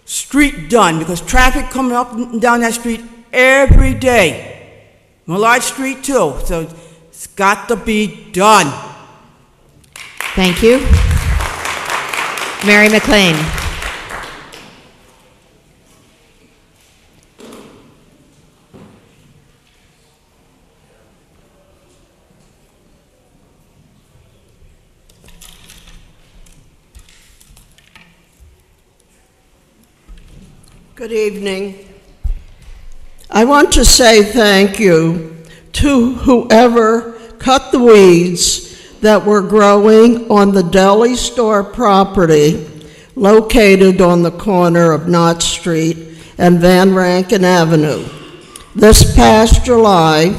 street done because traffic coming up and down that street every day. Millard Street too. So it's got to be done. Thank you. Mary McLean. Good evening. I want to say thank you to whoever cut the weeds that were growing on the deli store property located on the corner of Knott Street and Van Rankin Avenue. This past July,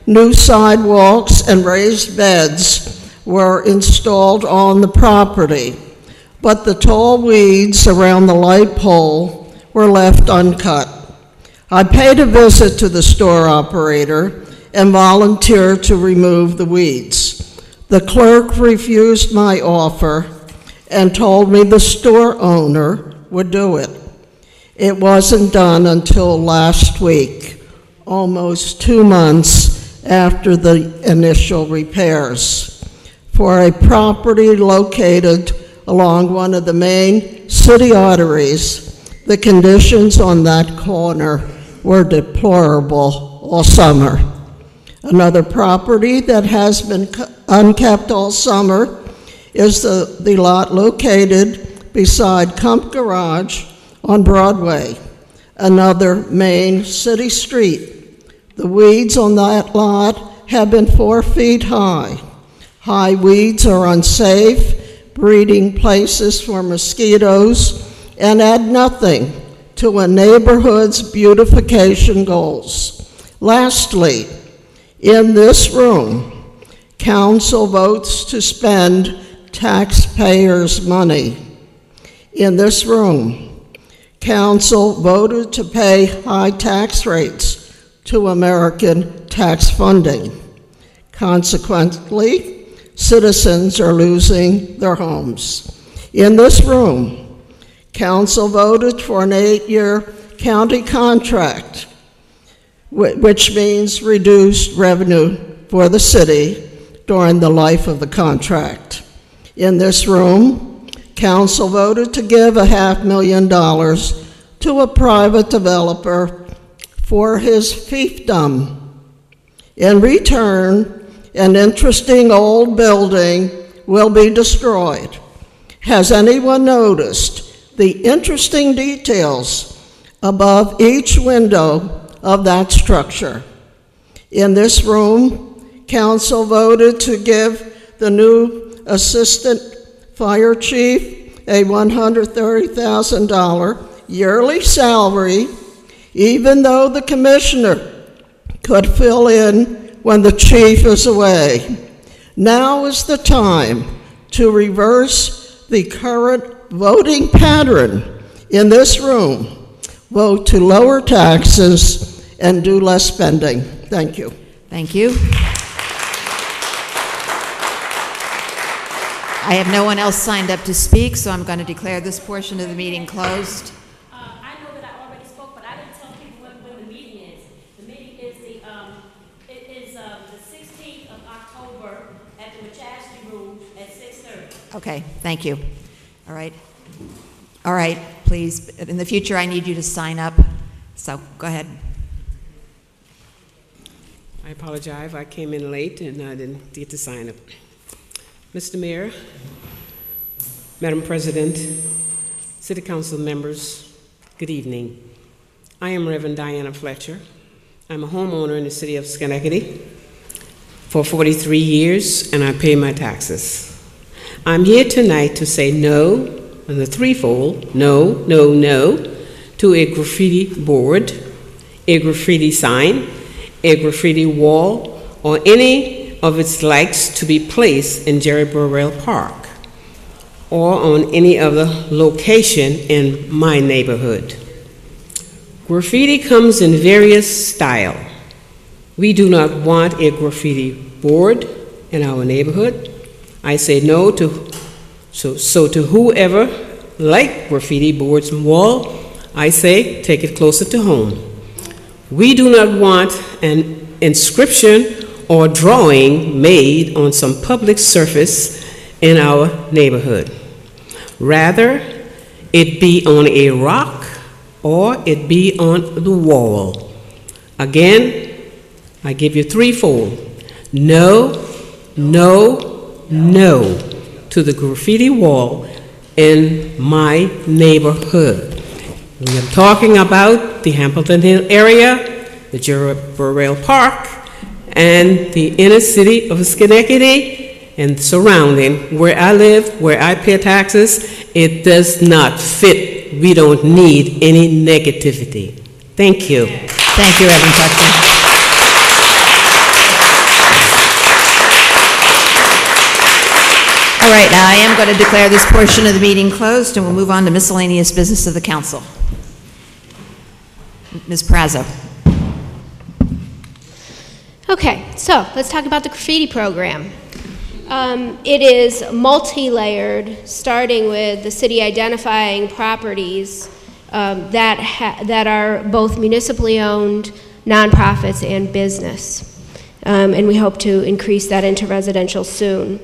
new sidewalks and raised beds were installed on the property, but the tall weeds around the light pole were left uncut. I paid a visit to the store operator and volunteered to remove the weeds. The clerk refused my offer and told me the store owner would do it. It wasn't done until last week, almost 2 months after the initial repairs. For a property located along one of the main city arteries, the conditions on that corner were deplorable all summer. Another property that has been unkept all summer is the lot located beside Kump Garage on Broadway, another main city street. The weeds on that lot have been 4 feet high. High weeds are unsafe, breeding places for mosquitoes, and add nothing to a neighborhood's beautification goals. Lastly, in this room, council votes to spend taxpayers' money. In this room, council voted to pay high tax rates to American tax funding. Consequently, citizens are losing their homes. In this room, council voted for an 8-year county contract, which means reduced revenue for the city during the life of the contract. In this room, council voted to give $500,000 to a private developer for his fiefdom. In return, an interesting old building will be destroyed. Has anyone noticed the interesting details above each window of that structure? In this room, council voted to give the new assistant fire chief a $130,000 yearly salary, even though the commissioner could fill in when the chief is away. Now is the time to reverse the current voting pattern in this room. Vote to lower taxes and do less spending. Thank you. Thank you. I have no one else signed up to speak, so I'm going to declare this portion of the meeting closed. I know that I already spoke, but I didn't tell people when the meeting is. The meeting is the 16th of October at the Machasley Room at 6:30. Okay, thank you. All right. All right, please. In the future, I need you to sign up. So go ahead. I apologize. I came in late and I didn't get to sign up. Mr. Mayor, Madam President, City Council members, good evening. I am Reverend Diana Fletcher. I'm a homeowner in the city of Schenectady for 43 years, and I pay my taxes. I'm here tonight to say no, and the threefold, no, no, no, to a graffiti board, a graffiti sign, a graffiti wall, or any of its likes to be placed in Jerry Burrell Park or on any other location in my neighborhood. Graffiti comes in various styles. We do not want a graffiti board in our neighborhood. I say no to, so to whoever like graffiti boards and wall, I say take it closer to home. We do not want an inscription or drawing made on some public surface in our neighborhood. Rather, it be on a rock or it be on the wall. Again, I give you threefold. No, no, no to the graffiti wall in my neighborhood. We are talking about the Hamilton Hill area, the Jerry Burrell Park, and the inner city of Schenectady and surrounding. Where I live, where I pay taxes, it does not fit. We don't need any negativity. Thank you. Thank you, Reverend Fletcher. All right, now I am going to declare this portion of the meeting closed, and we'll move on to miscellaneous business of the council. Ms. Prazzo. Okay, so let's talk about the graffiti program. It is multi-layered, starting with the city identifying properties that are both municipally owned, nonprofits, and business. And we hope to increase that into residential soon.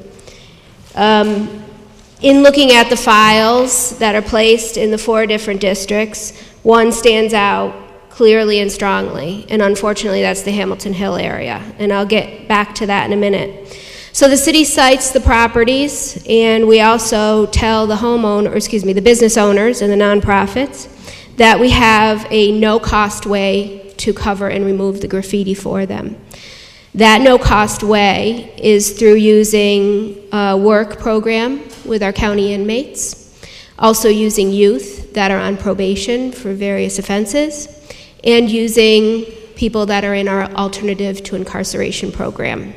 In looking at the files that are placed in the 4 different districts, one stands out clearly and strongly, and unfortunately that's the Hamilton Hill area, and I'll get back to that in a minute. So the city cites the properties, and we also tell the the business owners and the nonprofits that we have a no-cost way to cover and remove the graffiti for them. That no-cost way is through using a work program with our county inmates, also using youth that are on probation for various offenses, and using people that are in our alternative to incarceration program,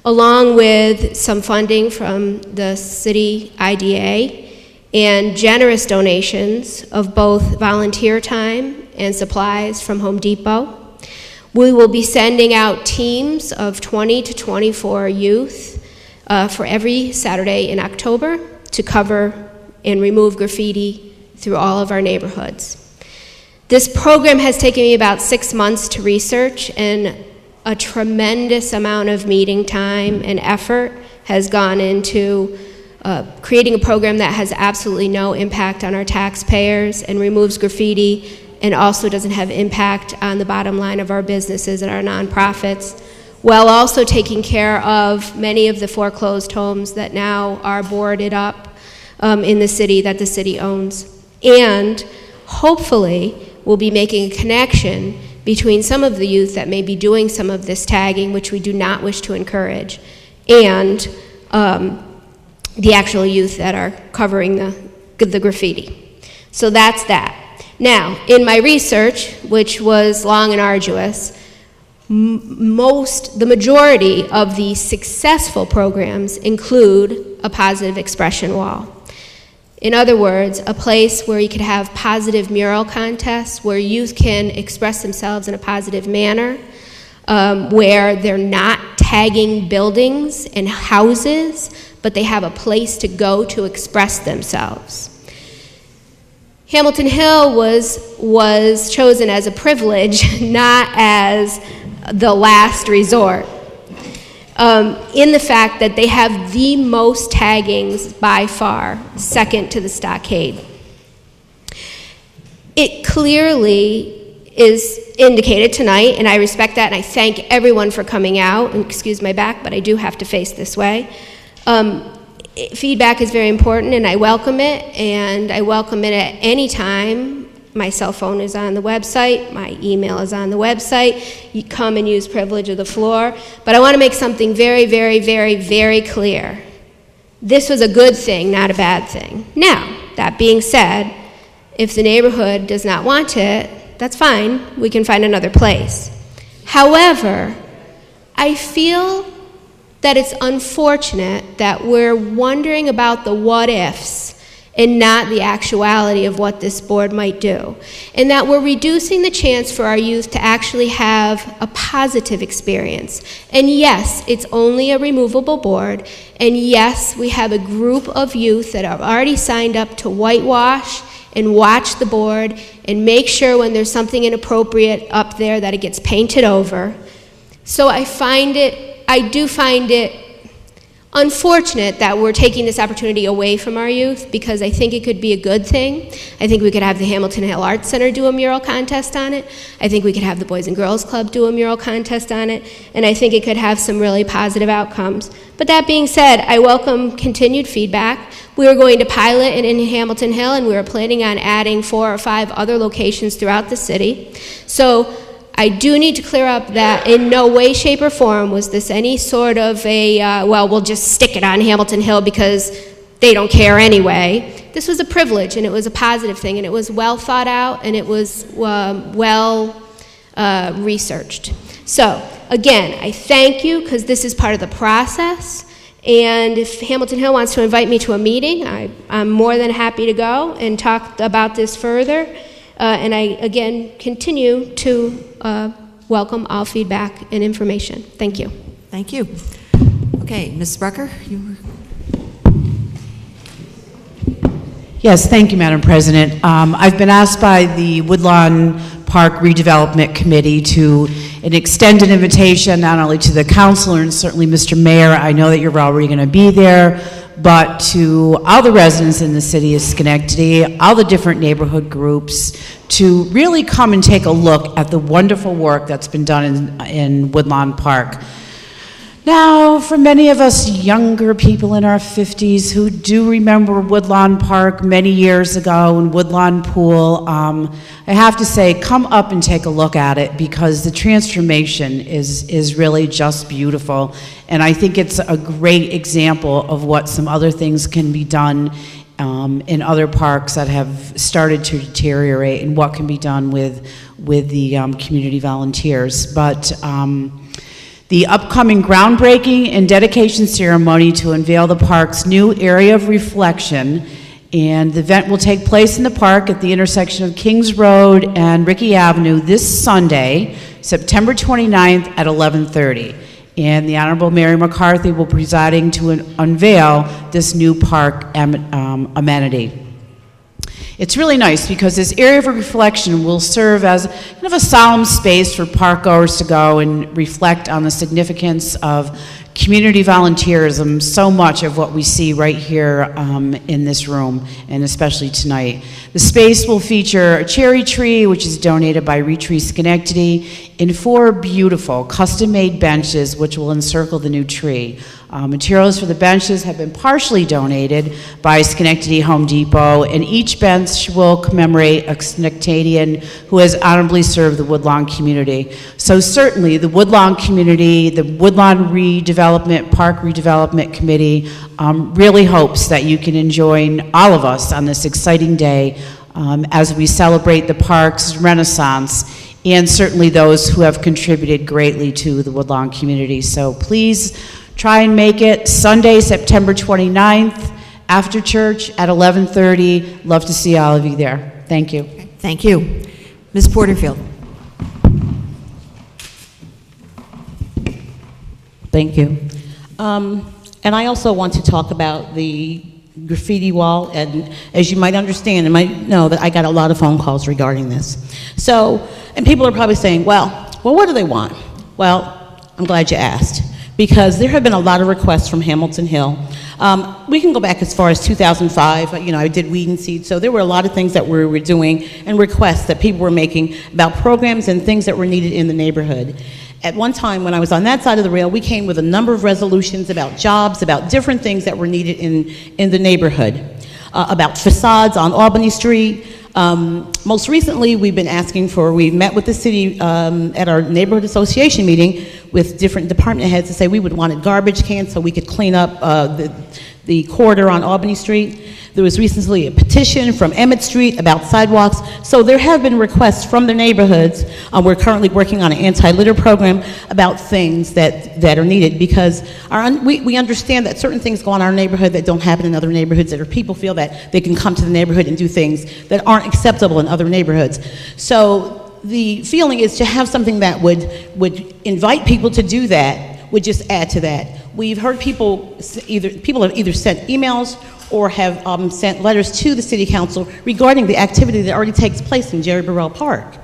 along with some funding from the city IDA and generous donations of both volunteer time and supplies from Home Depot. We will be sending out teams of 20 to 24 youth for every Saturday in October to cover and remove graffiti through all of our neighborhoods. This program has taken me about 6 months to research, and a tremendous amount of meeting time and effort has gone into creating a program that has absolutely no impact on our taxpayers and removes graffiti and also doesn't have impact on the bottom line of our businesses and our nonprofits, while also taking care of many of the foreclosed homes that now are boarded up in the city that the city owns. And hopefully we'll be making a connection between some of the youth that may be doing some of this tagging, which we do not wish to encourage, and the actual youth that are covering the graffiti. So that's that. Now, in my research, which was long and arduous, the majority of the successful programs include a positive expression wall. In other words, a place where you could have positive mural contests, where youth can express themselves in a positive manner, where they're not tagging buildings and houses, but they have a place to go to express themselves. Hamilton Hill was chosen as a privilege, not as the last resort, in the fact that they have the most taggings by far, second to the stockade. It clearly is indicated tonight, and I respect that, and I thank everyone for coming out, and excuse my back, but I do have to face this way. Feedback is very important, and I welcome it at any time. My cell phone is on the website, my email is on the website. You come and use privilege of the floor. But I want to make something very, very, very, very clear. This was a good thing, not a bad thing. Now, that being said, if the neighborhood does not want it, that's fine. We can find another place. However, I feel that it's unfortunate that we're wondering about the what-ifs and not the actuality of what this board might do, and that we're reducing the chance for our youth to actually have a positive experience. And yes, it's only a removable board, and yes, we have a group of youth that have already signed up to whitewash and watch the board and make sure when there's something inappropriate up there that it gets painted over. So I do find it unfortunate that we're taking this opportunity away from our youth, because I think it could be a good thing. I think we could have the Hamilton Hill Arts Center do a mural contest on it. I think we could have the Boys and Girls Club do a mural contest on it. And I think it could have some really positive outcomes. But that being said, I welcome continued feedback. We were going to pilot it in Hamilton Hill, and we were planning on adding 4 or 5 other locations throughout the city. So I do need to clear up that in no way, shape, or form was this any sort of a, well, we'll just stick it on Hamilton Hill because they don't care anyway. This was a privilege, and it was a positive thing, and it was well thought out, and it was well researched. So, again, I thank you, because this is part of the process, and if Hamilton Hill wants to invite me to a meeting, I'm more than happy to go and talk about this further. And I, again, continue to welcome all feedback and information. Thank you. Thank you. Okay, Ms. Brucker, you were... Yes, thank you, Madam President. I've been asked by the Woodlawn Park Redevelopment Committee to extend an invitation not only to the councilor and certainly Mr. Mayor, I know that you're already going to be there, but to all the residents in the city of Schenectady, all the different neighborhood groups, to really come and take a look at the wonderful work that's been done in Woodlawn Park. Now, for many of us younger people in our 50s who do remember Woodlawn Park many years ago and Woodlawn Pool, I have to say, come up and take a look at it, because the transformation is really just beautiful. And I think it's a great example of what some other things can be done in other parks that have started to deteriorate, and what can be done with the community volunteers. But the upcoming groundbreaking and dedication ceremony to unveil the park's new area of reflection And the event will take place in the park at the intersection of Kings Road and Rickey Avenue this Sunday, September 29th at 11:30. And the Honorable Mary McCarthy will be presiding to unveil this new park amenity. It's really nice because this area of reflection will serve as kind of a solemn space for park goers to go and reflect on the significance of community volunteerism, so much of what we see right here in this room, and especially tonight. The space will feature a cherry tree, which is donated by Retree Schenectady, and 4 beautiful custom-made benches, which will encircle the new tree. Materials for the benches have been partially donated by Schenectady Home Depot, and each bench will commemorate a Schenectadian who has honorably served the Woodlawn community. So certainly the Woodlawn community, the Woodlawn Park Redevelopment Committee really hopes that you can join all of us on this exciting day as we celebrate the park's renaissance, and certainly those who have contributed greatly to the Woodlawn community. So please try and make it Sunday, September 29th, after church at 11:30. Love to see all of you there. Thank you. Thank you. Ms. Porterfield. Thank you. And I also want to talk about the graffiti wall, and as you might understand and might know, that I got a lot of phone calls regarding this. So, and people are probably saying, well, what do they want? Well, I'm glad you asked, because there have been a lot of requests from Hamilton Hill. We can go back as far as 2005. You know, I did Weed and Seed, so there were a lot of things that we were doing and requests that people were making about programs and things that were needed in the neighborhood. At one time, when I was on that side of the rail, we came with a number of resolutions about jobs, about different things that were needed in the neighborhood, about facades on Albany Street. Most recently, we've met with the city at our neighborhood association meeting with different department heads to say we would want a garbage can so we could clean up the corridor on Albany Street. There was recently a petition from Emmett Street about sidewalks. So there have been requests from the neighborhoods. We're currently working on an anti-litter program about things that are needed, because we understand that certain things go on in our neighborhood that don't happen in other neighborhoods, that people feel that they can come to the neighborhood and do things that aren't acceptable in other neighborhoods. So the feeling is to have something that would invite people to do that, would just add to that. We've heard people have either sent emails or have sent letters to the city council regarding the activity that already takes place in Jerry Burrell Park.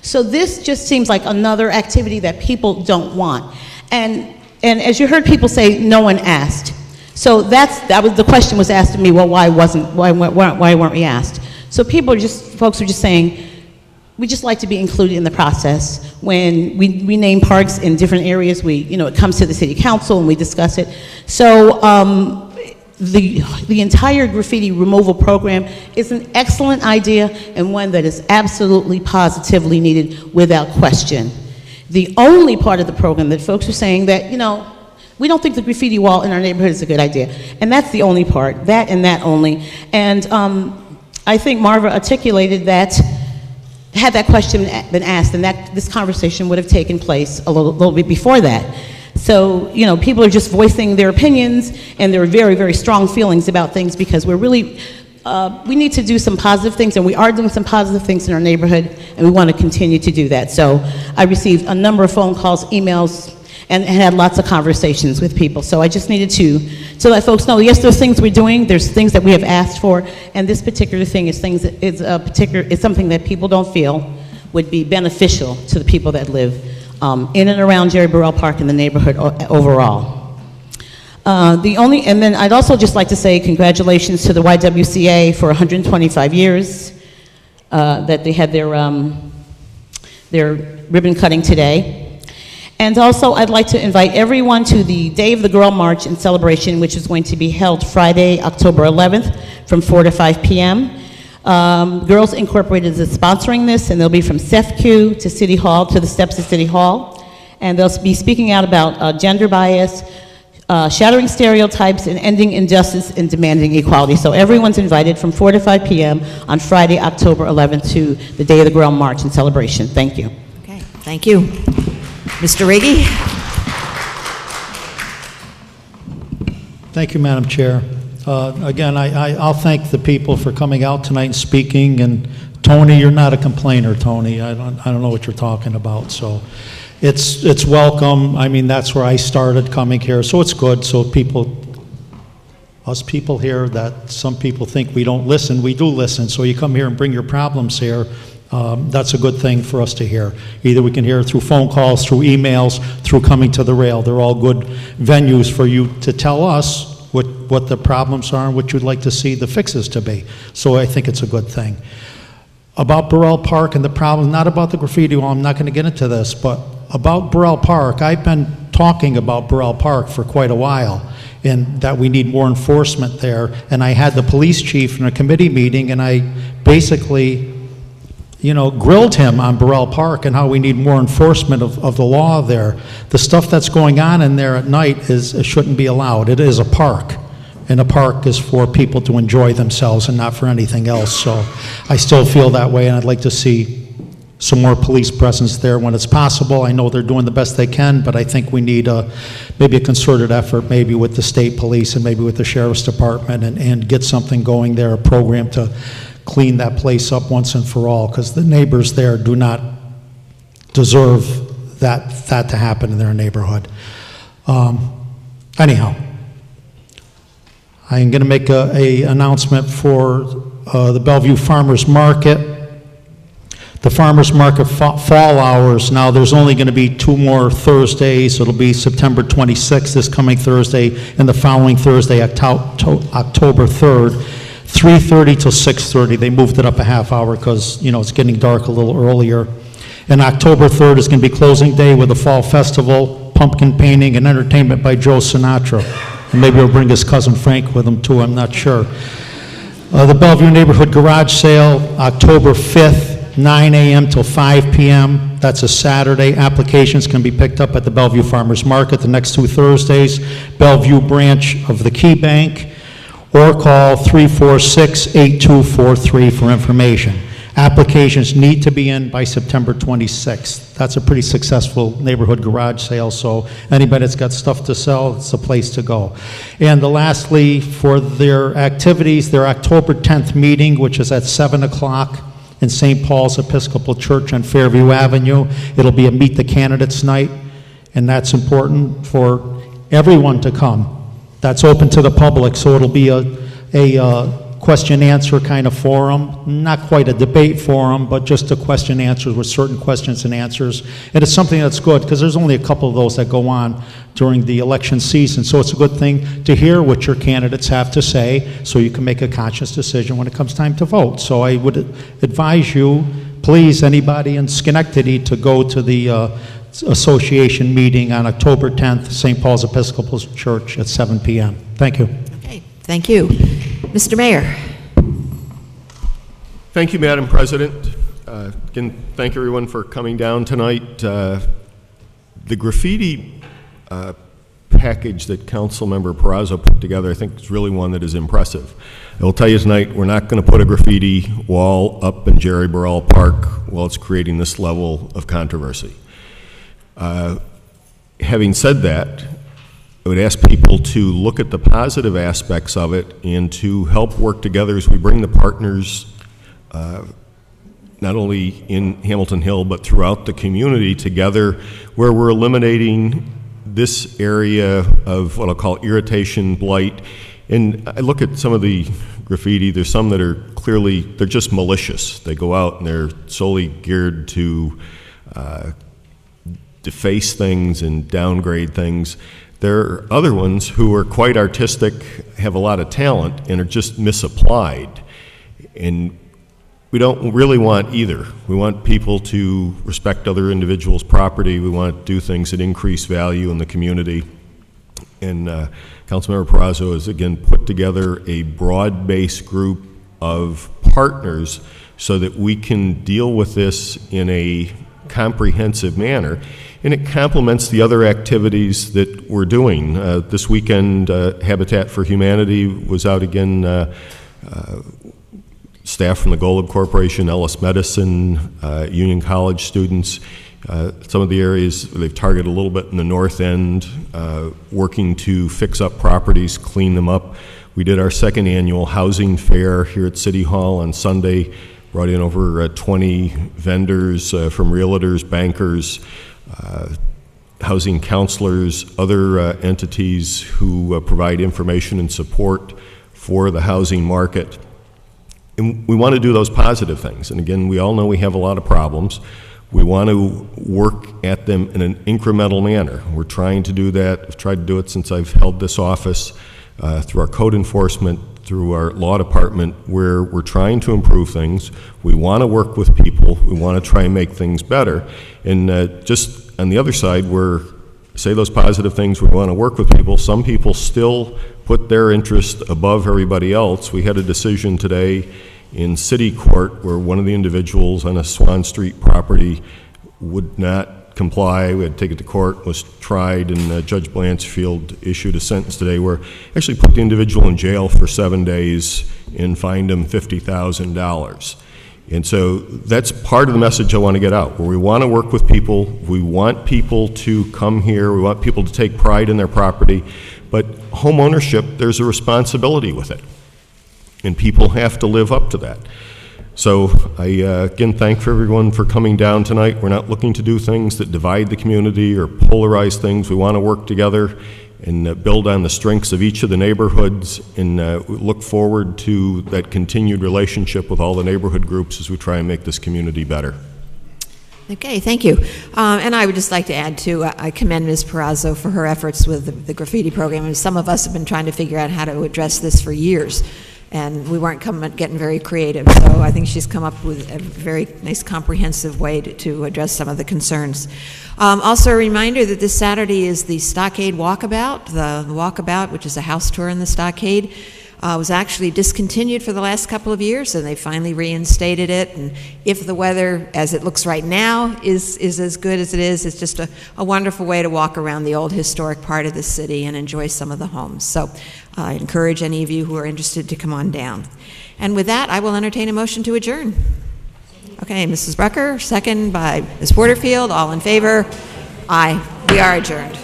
So this just seems like another activity that people don't want. And as you heard people say, no one asked. So the question was asked to me, well, why weren't we asked? So folks are just saying, we just like to be included in the process. When we name parks in different areas, it comes to the city council and we discuss it. So the entire graffiti removal program is an excellent idea and one that is absolutely positively needed without question. The only part of the program that folks are saying that, we don't think the graffiti wall in our neighborhood is a good idea. And that's the only part, that and that only. And I think Marva articulated that, had that question been asked, and that this conversation would have taken place a little bit before that. So, people are just voicing their opinions, and there are very, very strong feelings about things, because we're really, we need to do some positive things, and we are doing some positive things in our neighborhood, and we want to continue to do that. So I received a number of phone calls, emails, and had lots of conversations with people. So I just needed to let folks know, yes, there's things we're doing, there's things that we have asked for, and this particular thing is is something that people don't feel would be beneficial to the people that live in and around Jerry Burrell Park in the neighborhood overall. And then I'd also just like to say congratulations to the YWCA for 125 years that they had their ribbon cutting today. And also, I'd like to invite everyone to the Day of the Girl March and Celebration, which is going to be held Friday, October 11th, from 4 to 5 p.m. Girls Incorporated is sponsoring this, and they'll be from SEFCU to City Hall, to the steps of City Hall. And they'll be speaking out about gender bias, shattering stereotypes, and ending injustice and demanding equality. So everyone's invited from 4 to 5 p.m. on Friday, October 11th, to the Day of the Girl March and Celebration. Thank you. Okay, thank you. Mr. Riggi? Thank you, Madam Chair. Again, I'll thank the people for coming out tonight and speaking, and Tony, you're not a complainer, Tony. I don't know what you're talking about, so it's welcome. I mean, that's where I started coming here, so it's good. So us people here, that some people think we don't listen, we do listen. So you come here and bring your problems here. That's a good thing for us to hear. Either we can hear it through phone calls, through emails, through coming to the rail. They're all good venues for you to tell us what the problems are and what you'd like to see the fixes to be. So I think it's a good thing. About Burrell Park and the problems, not about the graffiti wall, I'm not going to get into this, but about Burrell Park, I've been talking about Burrell Park for quite a while, and that we need more enforcement there. And I had the police chief in a committee meeting, and I basically, grilled him on Burrell Park and how we need more enforcement of the law there. The stuff that's going on in there at night shouldn't be allowed. It is a park, and a park is for people to enjoy themselves and not for anything else. So I still feel that way, and I'd like to see some more police presence there when it's possible. I know they're doing the best they can, but I think we need maybe a concerted effort, maybe with the state police and maybe with the sheriff's department, and get something going there, a program to clean that place up once and for all, because the neighbors there do not deserve that to happen in their neighborhood. Anyhow, I'm going to make a announcement for the Bellevue Farmers Market. The Farmers Market fall hours, now there's only going to be 2 more Thursdays. It'll be September 26th, this coming Thursday, and the following Thursday, October 3rd, 3:30 till 6:30. They moved it up a half hour because, it's getting dark a little earlier. And October 3rd is going to be closing day with a fall festival, pumpkin painting, and entertainment by Joe Sinatra. And maybe he'll bring his cousin Frank with him too, I'm not sure. The Bellevue Neighborhood Garage Sale, October 5th, 9 a.m. till 5 p.m. That's a Saturday. Applications can be picked up at the Bellevue Farmers Market the next 2 Thursdays, Bellevue branch of the Key Bank, or call 346-8243 for information. Applications need to be in by September 26th. That's a pretty successful neighborhood garage sale, so anybody that's got stuff to sell, it's the place to go. And lastly, for their activities, their October 10th meeting, which is at 7 o'clock, in St. Paul's Episcopal Church on Fairview Avenue. It'll be a Meet the Candidates night, and that's important for everyone to come. That's open to the public, so it'll be a question-answer kind of forum, not quite a debate forum, but just a question-answer with certain questions and answers. And it's something that's good, because there's only a couple of those that go on during the election season, so it's a good thing to hear what your candidates have to say so you can make a conscious decision when it comes time to vote. So I would advise you, please, anybody in Schenectady, to go to the association meeting on October 10th, St. Paul's Episcopal Church at 7 p.m. Thank you. Okay, thank you. Mr. Mayor. Thank you, Madam President. Again, thank everyone for coming down tonight. The graffiti package that Councilmember Peraza put together, I think, is really one that is impressive. I will tell you tonight, we're not going to put a graffiti wall up in Jerry Burrell Park while it's creating this level of controversy. Having said that, I would ask people to look at the positive aspects of it and to help work together as we bring the partners, not only in Hamilton Hill, but throughout the community together, where we're eliminating this area of what I'll call irritation, blight. And I look at some of the graffiti, there's some that are clearly, they're just malicious. They go out and they're solely geared to deface things and downgrade things. There are other ones who are quite artistic, have a lot of talent, and are just misapplied. And we don't really want either. We want people to respect other individuals' property. We want to do things that increase value in the community. And Councilmember Peraza has again put together a broad-based group of partners so that we can deal with this in a comprehensive manner. And it complements the other activities that we're doing. This weekend, Habitat for Humanity was out again, staff from the Golub Corporation, Ellis Medicine, Union College students. Some of the areas they've targeted a little bit in the north end, working to fix up properties, clean them up. We did our second annual housing fair here at City Hall on Sunday, brought in over 20 vendors from realtors, bankers, housing counselors, other entities who provide information and support for the housing market. And we want to do those positive things. And again, we all know we have a lot of problems. We want to work at them in an incremental manner. We're trying to do that. I've tried to do it since I've held this office, through our code enforcement, through our law department, where we're trying to improve things. We want to work with people. We want to try and make things better. And just on the other side, where say those positive things, we want to work with people, some people still put their interest above everybody else. We had a decision today in city court where one of the individuals on a Swan Street property would not comply. We had to take it to court, was tried, and Judge Blanchfield issued a sentence today where actually put the individual in jail for 7 days and fined him $50,000. And so that's part of the message I want to get out, where we want to work with people, we want people to come here, we want people to take pride in their property, but home ownership, there's a responsibility with it, and people have to live up to that. So I again thank everyone for coming down tonight. We're not looking to do things that divide the community or polarize things. We want to work together and build on the strengths of each of the neighborhoods, and look forward to that continued relationship with all the neighborhood groups as we try and make this community better. Okay, thank you. And I would just like to add, too, I commend Ms. Perazzo for her efforts with the graffiti program. And some of us have been trying to figure out how to address this for years, and we weren't getting very creative. So I think she's come up with a very nice comprehensive way to address some of the concerns. Also a reminder that this Saturday is the Stockade Walkabout. The Walkabout, which is a house tour in the Stockade, was actually discontinued for the last couple of years, and they finally reinstated it. And if the weather, as it looks right now, is as good as it is, it's just a wonderful way to walk around the old historic part of the city and enjoy some of the homes. So I encourage any of you who are interested to come on down. And with that, I will entertain a motion to adjourn. Okay, Mrs. Brucker, second by Ms. Porterfield. All in favor? Aye. We are adjourned.